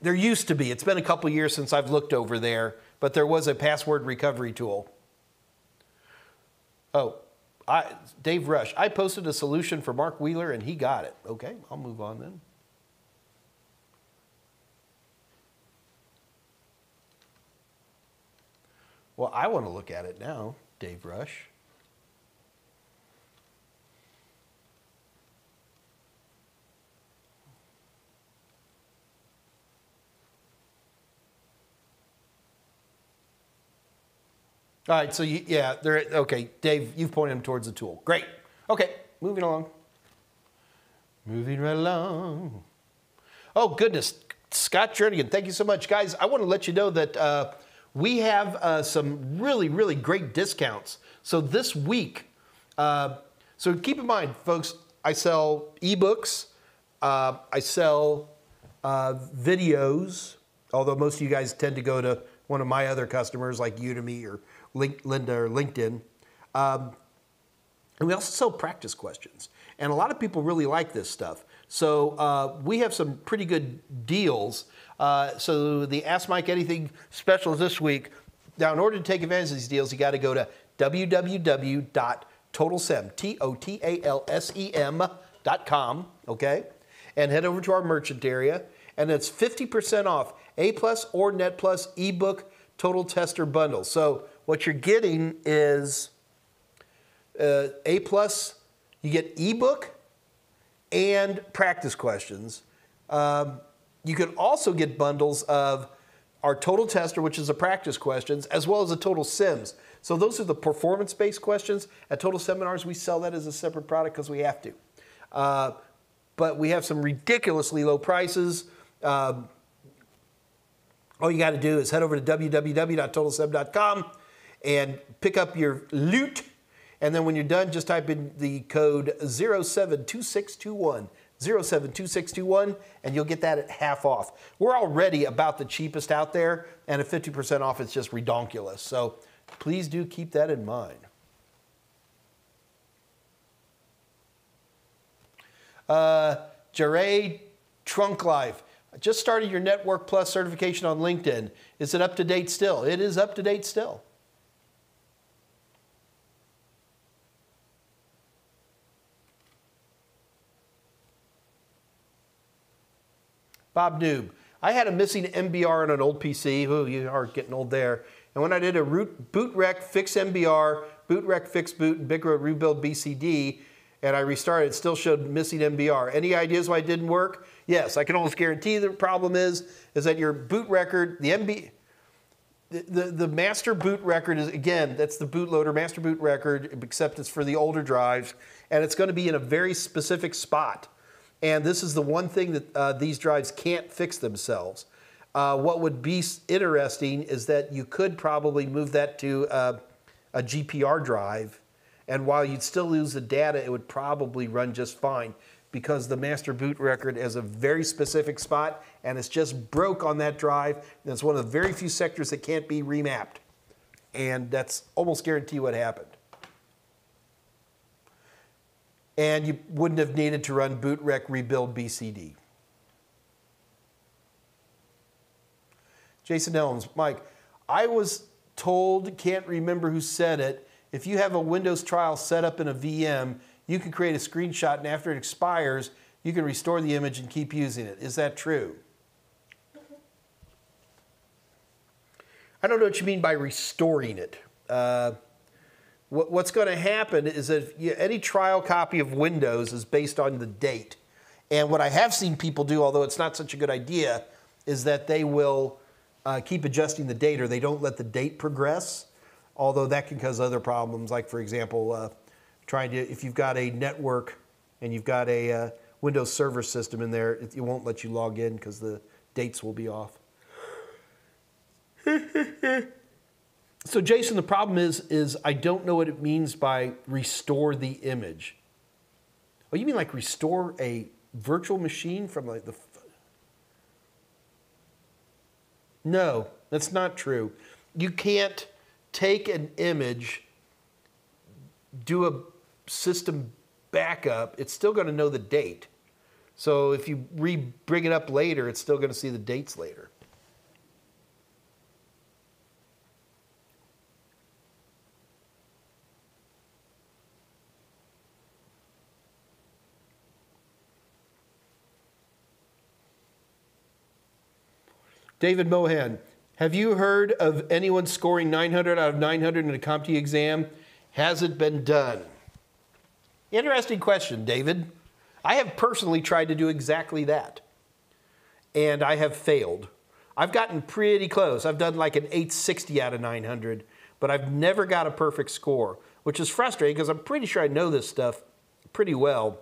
There used to be. It's been a couple years since I've looked over there, but there was a password recovery tool. Oh, Dave Rush. I posted a solution for Mark Wheeler, and he got it. Okay, I'll move on then. Well, I want to look at it now, Dave Rush. All right, so yeah, okay, Dave, you've pointed him towards the tool. Great. Okay, moving along. Moving right along. Oh, goodness. Scott Jernigan, thank you so much. Guys, I want to let you know that we have some really, really great discounts. So this week, so keep in mind, folks, I sell ebooks, I sell videos, although most of you guys tend to go to one of my other customers like Udemy or Linda or LinkedIn. And we also sell practice questions. And a lot of people really like this stuff. So we have some pretty good deals. So the Ask Mike Anything specials this week. Now, in order to take advantage of these deals, you got to go to www.totalsem, TOTALSEM.com, okay? And head over to our merchant area. And it's 50% off A+ or Net+ ebook total tester bundle. So what you're getting is A+, you get ebook and practice questions. You can also get bundles of our total tester, which is the practice questions, as well as the total sims. So those are the performance-based questions. At Total Seminars, we sell that as a separate product because we have to. But we have some ridiculously low prices. All you got to do is head over to www.totalsem.com and pick up your loot. And then when you're done, just type in the code 072621, 072621, and you'll get that at half off. We're already about the cheapest out there, and at 50% off, it's just redonkulous. So please do keep that in mind. Jared Trunk Life. Just started your Network Plus certification on LinkedIn. Is it up to date still? It is up to date still. Bob Noob. I had a missing MBR on an old PC. Oh, you are getting old there. And when I did a boot rec fix MBR, boot rec fix boot, and BigRoad rebuild BCD, and I restarted, it still showed missing MBR. Any ideas why it didn't work? Yes, I can almost guarantee the problem is that your boot record, the master boot record is, again, that's the bootloader master boot record, except it's for the older drives, and it's going to be in a very specific spot. And this is the one thing that these drives can't fix themselves. What would be interesting is that you could probably move that to a GPR drive, and while you'd still lose the data, it would probably run just fine because the master boot record has a very specific spot, and it's just broke on that drive. And it's one of the very few sectors that can't be remapped. And that's almost guarantee what happened. And you wouldn't have needed to run boot rec rebuild BCD. Jason Elms, Mike, I was told, can't remember who said it, if you have a Windows trial set up in a VM, you can create a screenshot, and after it expires, you can restore the image and keep using it. Is that true? I don't know what you mean by restoring it. What's going to happen is that any trial copy of Windows is based on the date. And what I have seen people do, although it's not such a good idea, is that they will keep adjusting the date, or they don't let the date progress, although that can cause other problems, like, for example, if you've got a network and you've got a Windows Server system in there, it won't let you log in because the dates will be off. So, Jason, the problem is I don't know what it means by restore the image. Oh, you mean like restore a virtual machine from like the... No, that's not true. You can't take an image, do a system backup. It's still going to know the date. So if you bring it up later, it's still going to see the dates later. David Mohan, have you heard of anyone scoring 900 out of 900 in a CompTIA exam? Has it been done? Interesting question, David. I have personally tried to do exactly that, and I have failed. I've gotten pretty close. I've done like an 860 out of 900, but I've never got a perfect score, which is frustrating because I'm pretty sure I know this stuff pretty well.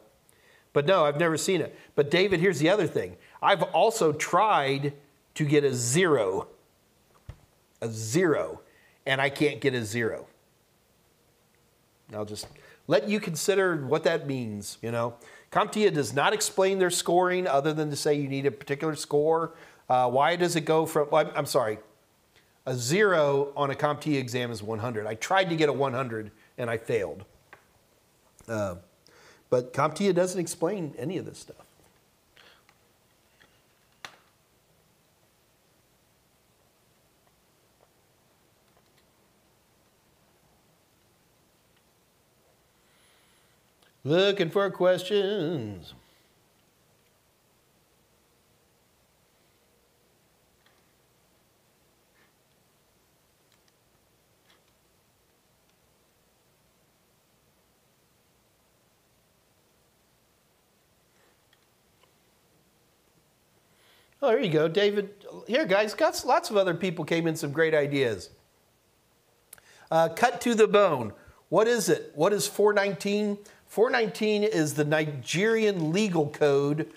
But no, I've never seen it. But David, here's the other thing. I've also tried to get a zero, and I can't get a 0. I'll just let you consider what that means, you know. CompTIA does not explain their scoring other than to say you need a particular score. Why does it go from, well, I'm sorry, a 0 on a CompTIA exam is 100. I tried to get a 100 and I failed. But CompTIA doesn't explain any of this stuff. Looking for questions. Oh, there you go, David. Here, guys, got lots of other people came in some great ideas. Cut to the bone. What is it? What is 419? 419 is the Nigerian legal code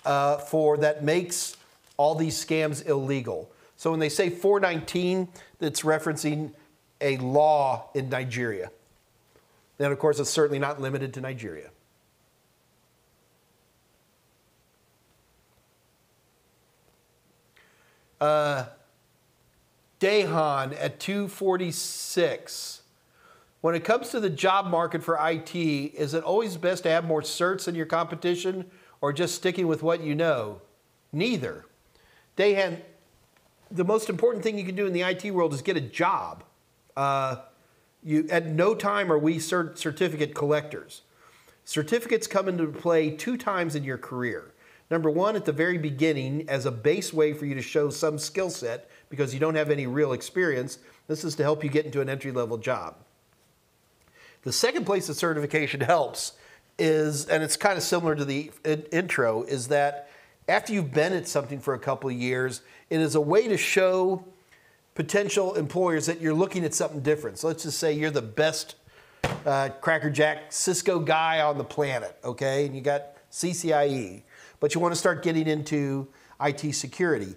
that makes all these scams illegal. So when they say 419, it's referencing a law in Nigeria. And of course, it's certainly not limited to Nigeria. Dahan at 246. When it comes to the job market for IT, is it always best to have more certs than your competition or just sticking with what you know? Neither. Dahan, the most important thing you can do in the IT world is get a job. At no time are we certificate collectors. Certificates come into play 2 times in your career. Number 1, at the very beginning, as a base way for you to show some skill set because you don't have any real experience. This is to help you get into an entry-level job. The second place that certification helps is, and it's kind of similar to the intro, is that after you've been at something for a couple of years, it is a way to show potential employers that you're looking at something different. So let's just say you're the best crackerjack Cisco guy on the planet, okay? And you got CCIE, but you want to start getting into IT security.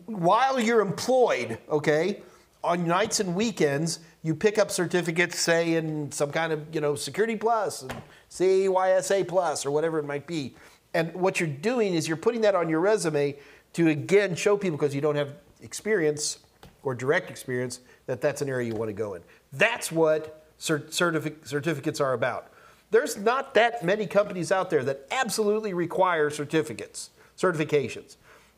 While you're employed, okay, on nights and weekends, you pick up certificates, say, in some kind of, Security Plus, and CYSA Plus, or whatever it might be. And what you're doing is you're putting that on your resume to, again, show people, because you don't have experience or direct experience, that that's an area you want to go in. That's what certificates are about. There's not that many companies out there that absolutely require certifications.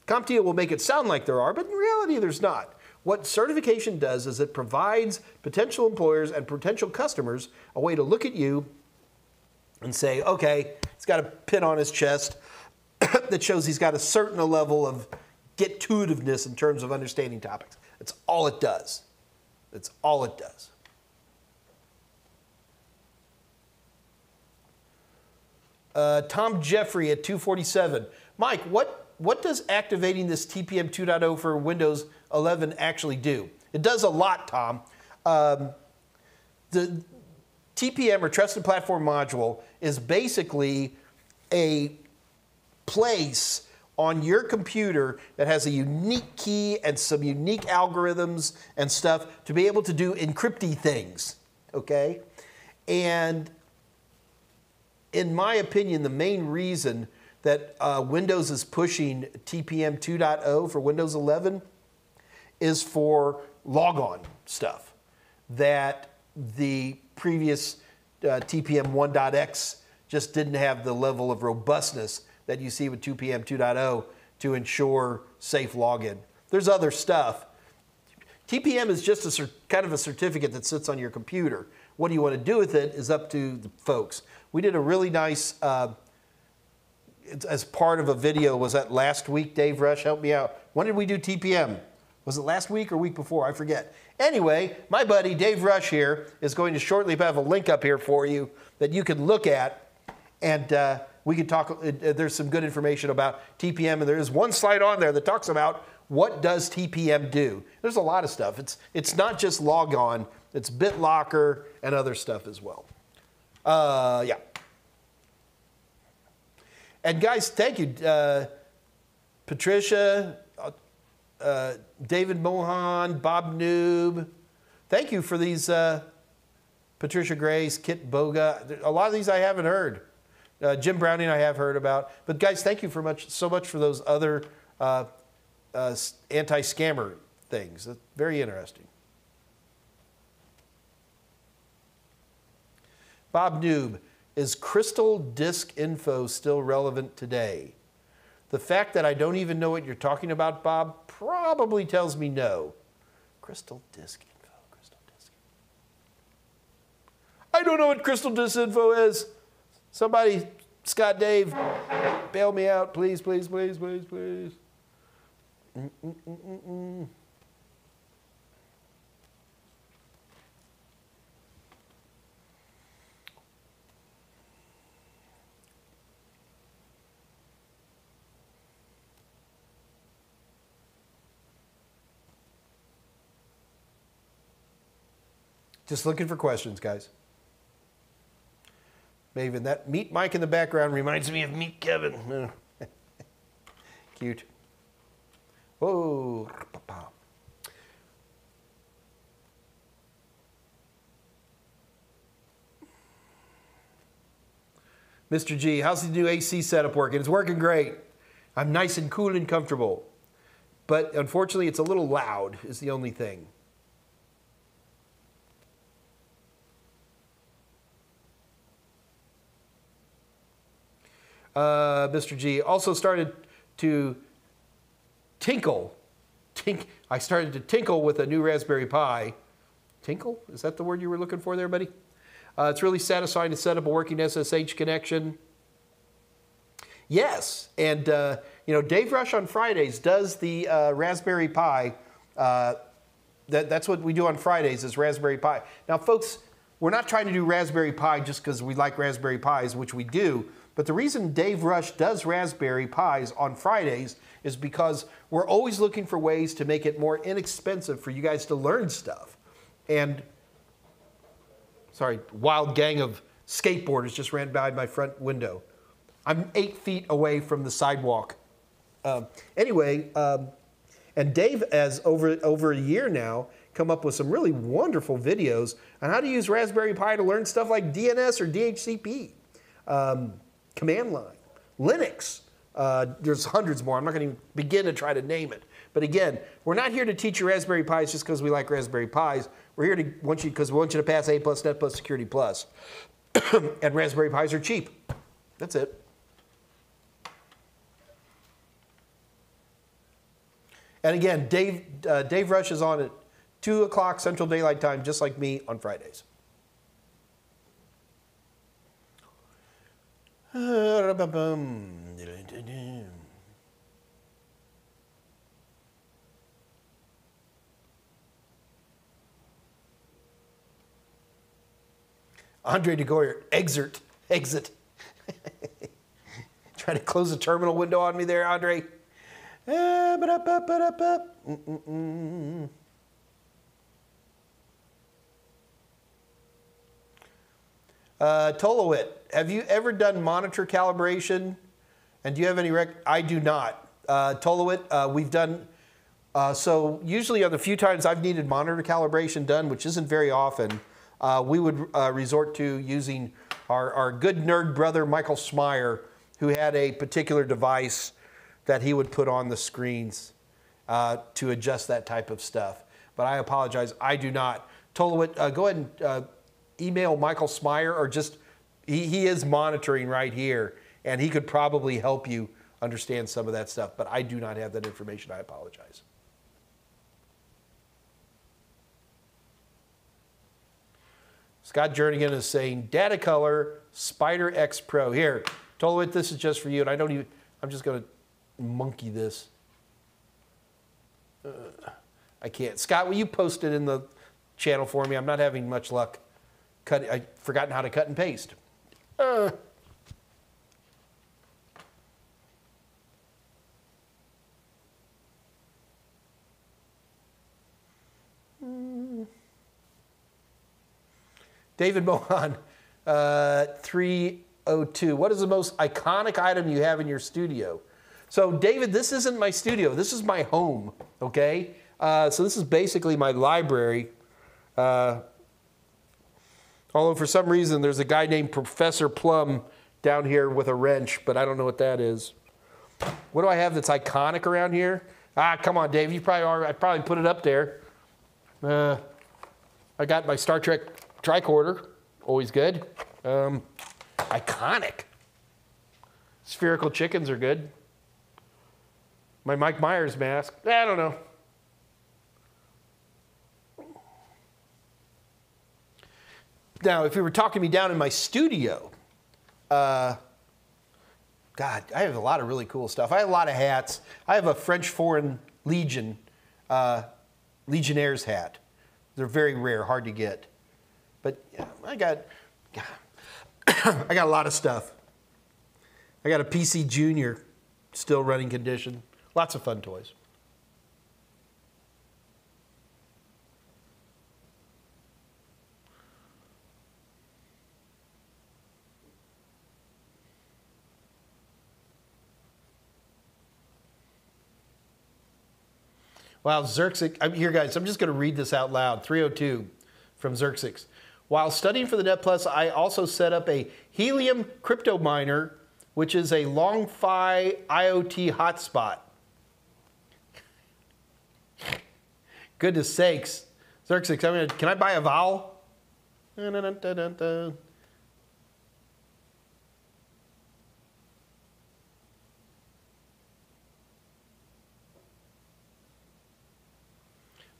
CompTIA will make it sound like there are, but in reality, there's not. What certification does is it provides potential employers and potential customers a way to look at you and say, okay, he's got a pin on his chest that shows he's got a certain level of get-to-itiveness in terms of understanding topics. That's all it does. That's all it does. Tom Jeffrey at 247. Mike, what does activating this TPM 2.0 for Windows 11 actually do? It does a lot, Tom. The TPM, or Trusted Platform Module, is basically a place on your computer that has a unique key and some unique algorithms and stuff to be able to do encrypty things, okay? And in my opinion, the main reason that Windows is pushing TPM 2.0 for Windows 11 is for logon stuff that the previous TPM 1.x just didn't have the level of robustness that you see with TPM 2.0 to ensure safe login. There's other stuff. TPM is just kind of a certificate that sits on your computer. What do you want to do with it is up to the folks. We did a really nice, as part of a video, was that last week, Dave Rush, help me out. When did we do TPM? Was it last week or week before? I forget. Anyway, my buddy Dave Rush here is going to shortly have a link up here for you that you can look at, and we can talk. There's some good information about TPM, and there is one slide on there that talks about what does TPM do. There's a lot of stuff. It's not just logon. It's BitLocker and other stuff as well. Yeah. And guys, thank you. Patricia, David Mohan, Bob Noob. Thank you for these. Patricia Grace, Kit Boga. A lot of these I haven't heard. Jim Browning I have heard about. But guys, thank you so much for those other anti-scammer things. That's very interesting. Bob Noob, is crystal disk info still relevant today? The fact that I don't even know what you're talking about, Bob, probably tells me no. Crystal disk info, crystal disk. I don't know what crystal disk info is. Somebody, Scott Dave, bail me out, please, please, please, please, please. Just looking for questions, guys. Maven, that Meet Mike in the background reminds me of Meet Kevin. Cute. Whoa. Mr. G, how's the new AC setup working? It's working great. I'm nice and cool and comfortable. But unfortunately, it's a little loud is the only thing. Mr. G also started to tinkle. I started to tinkle with a new Raspberry Pi. Tinkle? Is that the word you were looking for there, buddy? It's really satisfying to set up a working SSH connection. Yes, and you know, Dave Rush on Fridays does the Raspberry Pi. That's what we do on Fridays is Raspberry Pi. Now, folks, we're not trying to do Raspberry Pi just because we like Raspberry Pis, which we do. But the reason Dave Rush does Raspberry Pis on Fridays is because we're always looking for ways to make it more inexpensive for you guys to learn stuff. And, sorry, wild gang of skateboarders just ran by my front window. I'm 8 feet away from the sidewalk. Anyway, and Dave has over a year now come up with some really wonderful videos on how to use Raspberry Pi to learn stuff like DNS or DHCP. Command line, Linux. There's hundreds more. I'm not going to even begin to try to name it. But again, we're not here to teach you Raspberry Pis just because we like Raspberry Pis. We're here because we want you to pass A+, Net+, Security+. And Raspberry Pis are cheap. That's it. And again, Dave Rush is on at 2 o'clock Central Daylight Time, just like me on Fridays. Andre DeGoyer, exit. Trying to close the terminal window on me there, Andre. Tolowit, have you ever done monitor calibration? And do you have any I do not. Tolowit, we've done, so usually on the few times I've needed monitor calibration done, which isn't very often, we would resort to using our good nerd brother, Michael Smyer, who had a particular device that he would put on the screens to adjust that type of stuff. But I apologize, I do not. Tolowit, go ahead and email Michael Smyer, or just, he is monitoring right here, and he could probably help you understand some of that stuff, but I do not have that information. I apologize. Scott Jernigan is saying, Data Color, Spider X Pro. Here, Tolowit, this is just for you, and I don't even, I'm just going to monkey this. I can't. Scott, will you post it in the channel for me? I'm not having much luck. I've forgotten how to cut and paste. David Mohan, 3 302. What is the most iconic item you have in your studio? So, David, this isn't my studio. This is my home, okay? So this is basically my library. Although for some reason there's a guy named Professor Plum down here with a wrench, but I don't know what that is. What do I have that's iconic around here? Ah, come on, Dave. You probably are. I probably put it up there. I got my Star Trek tricorder. Always good. Iconic. Spherical chickens are good. My Mike Myers mask. I don't know. Now, if you were talking to me down in my studio, God, I have a lot of really cool stuff. I have a lot of hats. I have a French Foreign Legion, Legionnaire's hat. They're very rare, hard to get. But yeah, I got a lot of stuff. I got a PC Junior, still running condition. Lots of fun toys. Wow, Xerxix, I'm here guys, I'm just going to read this out loud. 302 from Xerxix. While studying for the Net Plus, I also set up a helium crypto miner, which is a long-fi IoT hotspot. Goodness sakes. Xerxix, can I buy a vowel? Dun, dun, dun, dun, dun.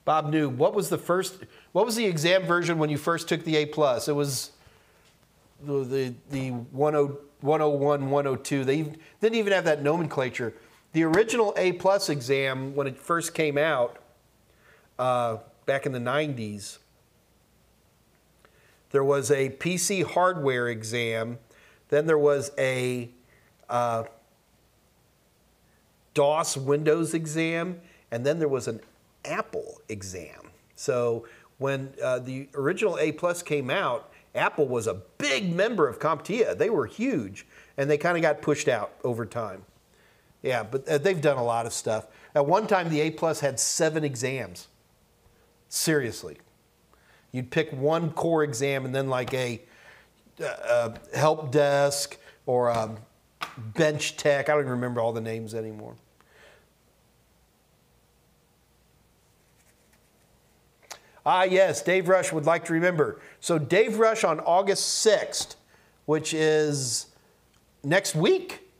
Bob Noob, what was the exam version when you first took the A+? It was the 101, 102. They didn't even have that nomenclature. The original A+ exam, when it first came out, back in the 90s, there was a PC hardware exam, then there was a DOS Windows exam, and then there was an Apple exam. So when the original A+ came out, Apple was a big member of CompTIA. They were huge, and they kind of got pushed out over time. Yeah, but they've done a lot of stuff. At one time, the A+ had 7 exams. Seriously. You'd pick one core exam and then like a help desk or a bench tech. I don't even remember all the names anymore. Ah, yes, Dave Rush would like to remember. So Dave Rush on August 6th, which is next week.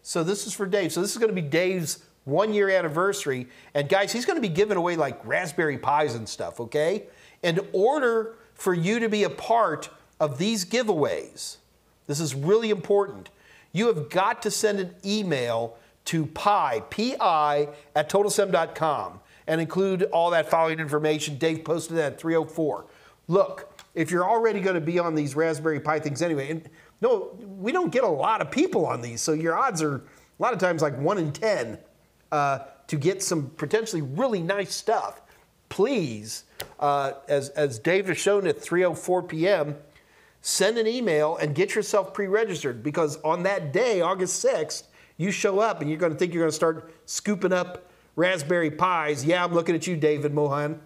So this is for Dave. So this is going to be Dave's 1-year anniversary. And guys, he's going to be giving away like Raspberry Pis and stuff, okay? In order for you to be a part of these giveaways, this is really important, you have got to send an email to P-I, at TotalSem.com. and include all that following information. Dave posted that at 304. Look, if you're already going to be on these Raspberry Pi things anyway, and no, we don't get a lot of people on these, so your odds are a lot of times like 1 in 10 to get some potentially really nice stuff. Please, as Dave has shown at 3:04 p.m., send an email and get yourself pre-registered, because on that day, August 6th, you show up and you're going to think you're going to start scooping up Raspberry Pis. Yeah, I'm looking at you, David Mohan.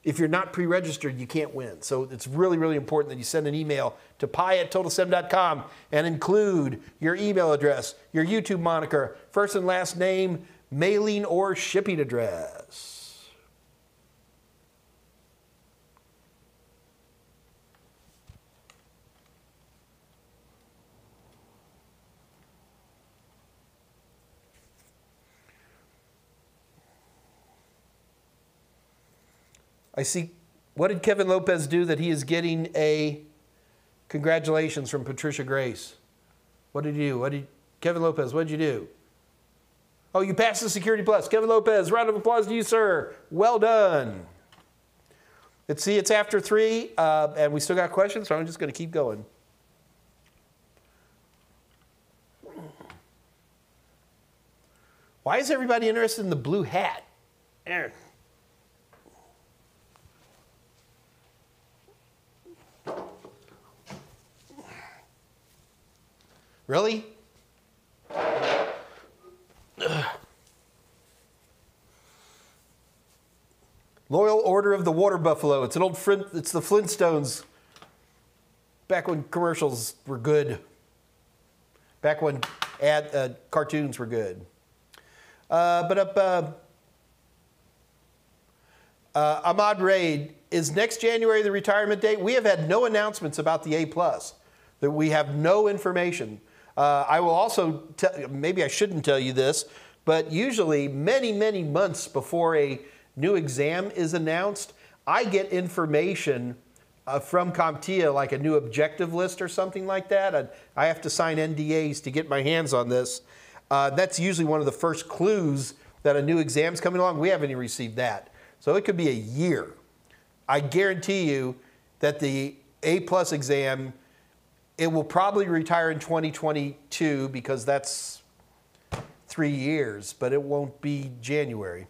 If you're not pre-registered, you can't win. So it's really, really important that you send an email to pi@TotalSem.com and include your email address, your YouTube moniker, first and last name, mailing or shipping address. I see, what did Kevin Lopez do that he is getting a congratulations from Patricia Grace? What did you do? Kevin Lopez, what did you do? Oh, you passed the Security Plus. Kevin Lopez, round of applause to you, sir. Well done. Let's see, it's after 3, and we still got questions, so I'm just going to keep going. Why is everybody interested in the blue hat? Really? Loyal Order of the Water Buffalo. It's an old it's the Flintstones. Back when commercials were good. Back when cartoons were good. Ahmad Raid, is next January the retirement date? We have had no announcements about the A+. That we have no information. I will also tell, maybe I shouldn't tell you this, but usually many, many months before a new exam is announced, I get information from CompTIA, like a new objective list or something like that. I have to sign NDAs to get my hands on this. That's usually one of the first clues that a new exam's coming along. We haven't even received that. So it could be a year. I guarantee you that the A+ exam, it will probably retire in 2022 because that's 3 years, but it won't be January.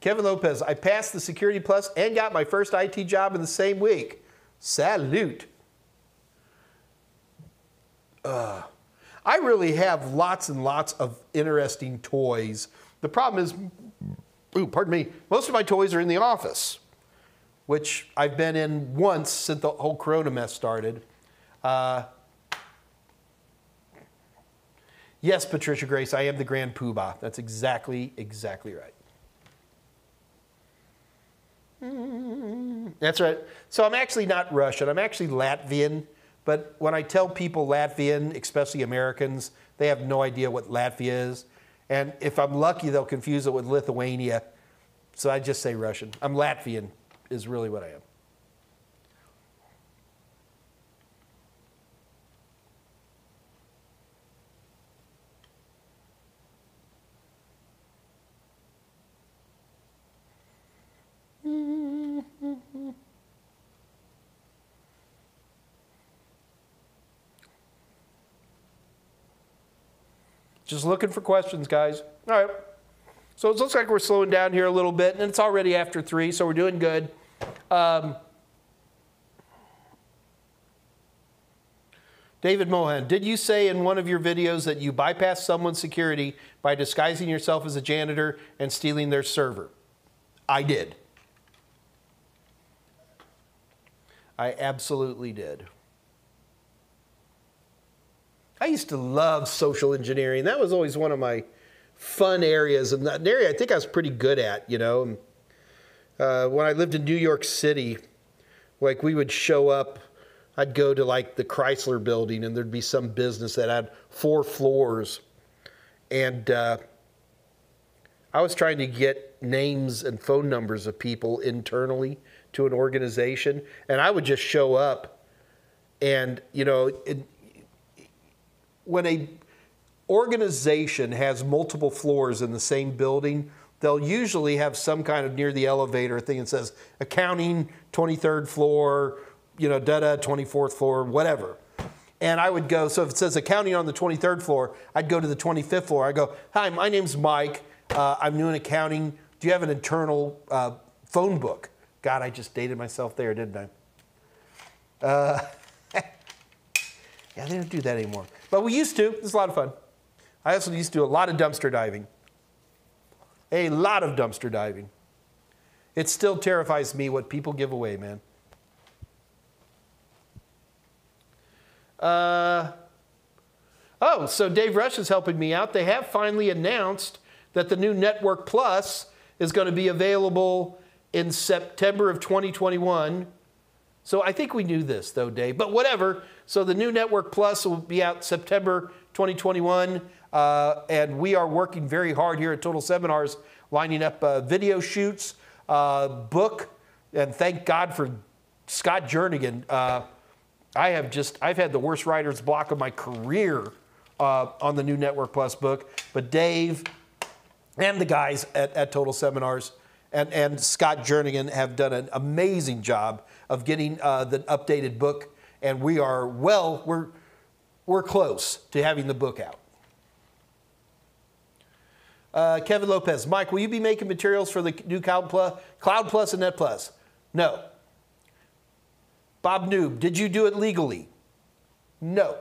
Kevin Lopez, I passed the Security Plus and got my first IT job in the same week. Salute. I really have lots and lots of interesting toys. The problem is, pardon me, most of my toys are in the office, which I've been in once since the whole Corona mess started. Yes, Patricia Grace, I am the Grand Poobah. That's exactly right. That's right. So I'm actually not Russian. I'm actually Latvian. But when I tell people Latvian, especially Americans, they have no idea what Latvia is. And if I'm lucky, they'll confuse it with Lithuania. So I just say Russian. I'm Latvian is really what I am. Just looking for questions, guys. All right. So it looks like we're slowing down here a little bit, and it's already after 3, so we're doing good. David Mohan, did you say in one of your videos that you bypassed someone's security by disguising yourself as a janitor and stealing their server? I did. I absolutely did. I used to love social engineering. That was always one of my fun areas, and that area I think I was pretty good at, you know. When I lived in New York City, like we would show up, I'd go to like the Chrysler building, and there'd be some business that had 4 floors, and I was trying to get names and phone numbers of people internally to an organization, and I would just show up, and you know, when a organization has multiple floors in the same building, they'll usually have some kind of near the elevator thing that says accounting, 23rd floor, you know, 24th floor, whatever. And I would go, so if it says accounting on the 23rd floor, I'd go to the 25th floor. I go, hi, my name's Mike. I'm doing accounting. Do you have an internal phone book? God, I just dated myself there, didn't I? Yeah, they don't do that anymore. But we used to. It was a lot of fun. I also used to do a lot of dumpster diving. A lot of dumpster diving. It still terrifies me what people give away, man. Oh, so Dave Rush is helping me out. They have finally announced that the new Network Plus is going to be available in September of 2021. So I think we knew this, though, Dave, but whatever. So the new Network Plus will be out September 2021, and we are working very hard here at Total Seminars, lining up video shoots, book, and thank God for Scott Jernigan. I've had the worst writer's block of my career on the new Network Plus book, but Dave and the guys at Total Seminars and Scott Jernigan have done an amazing job of getting the updated book, and we are we're close to having the book out. Kevin Lopez. Mike, will you be making materials for the new Cloud Plus and Net Plus? No. Bob Noob, did you do it legally? No.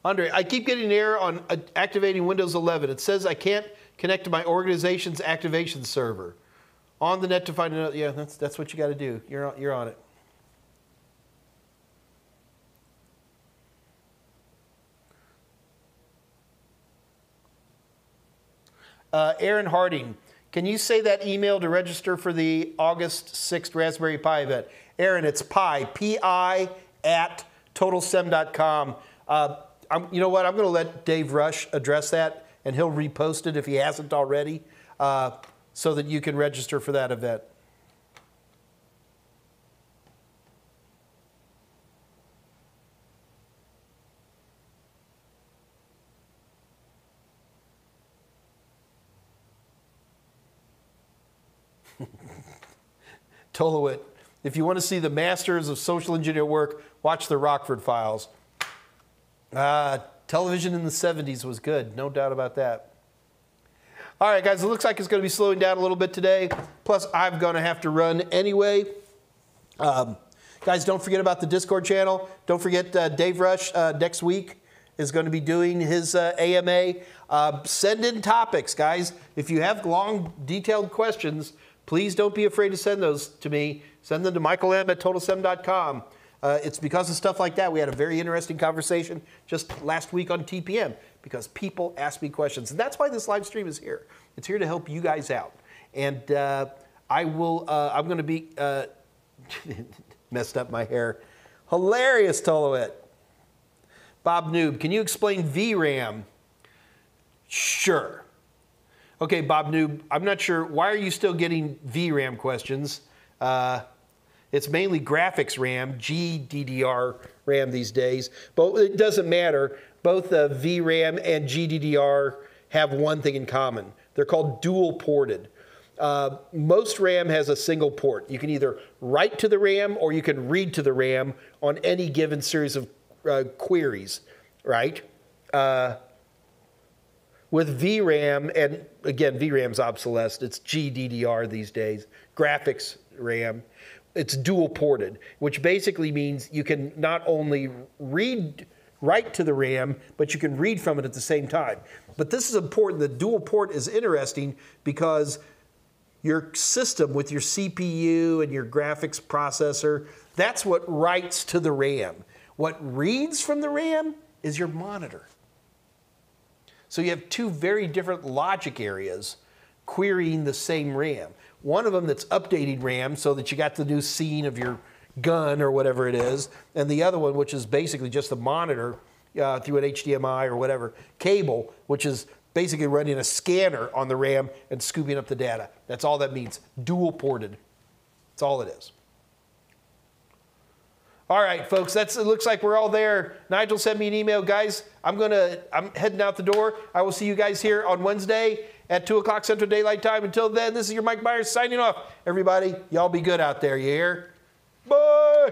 Andre, I keep getting an error on activating Windows 11. It says I can't connect to my organization's activation server. On the net to find another. Yeah, that's what you got to do. You're on it. Aaron Harding, can you say that email to register for the August 6th Raspberry Pi event? Aaron, it's P-I at totalsem.com. You know what? I'm going to let Dave Rush address that, and he'll repost it if he hasn't already, so that you can register for that event. Tolowit, if you want to see the masters of social engineer work, watch the Rockford Files. Television in the 70s was good, no doubt about that. All right, guys, it looks like it's going to be slowing down a little bit today. Plus, I'm going to have to run anyway. Guys, don't forget about the Discord channel. Don't forget Dave Rush next week is going to be doing his AMA. Send in topics, guys. If you have long, detailed questions, please don't be afraid to send those to me. Send them to michaelm@totalsem.com. It's because of stuff like that. We had a very interesting conversation just last week on TPM because people ask me questions. And that's why this live stream is here. It's here to help you guys out. And I'm going to be, messed up my hair. Hilarious, Tolowit. Bob Noob, can you explain VRAM? Sure. Okay, Bob Noob, I'm not sure. Why are you still getting VRAM questions? It's mainly graphics RAM, GDDR RAM these days. But it doesn't matter. Both VRAM and GDDR have one thing in common. They're called dual ported. Most RAM has a single port. You can either write to the RAM or you can read to the RAM on any given series of queries, right? With VRAM, and again, VRAM's obsolesced. It's GDDR these days. Graphics RAM. It's dual ported, which basically means you can not only write to the RAM, but you can read from it at the same time. But this is important. The dual port is interesting because your system with your CPU and your graphics processor, that's what writes to the RAM. What reads from the RAM is your monitor. So you have two very different logic areas querying the same RAM. One of them that's updating RAM so that you got the new scene of your gun or whatever it is, and the other one which is basically just a monitor through an HDMI or whatever cable, which is basically running a scanner on the RAM and scooping up the data. That's all that means, dual ported. That's all it is. All right, folks, it looks like we're all there. Nigel sent me an email. Guys, I'm heading out the door. I will see you guys here on Wednesday at 2 o'clock Central Daylight Time. Until then, this is your Mike Myers signing off. Everybody, y'all be good out there, you hear? Bye!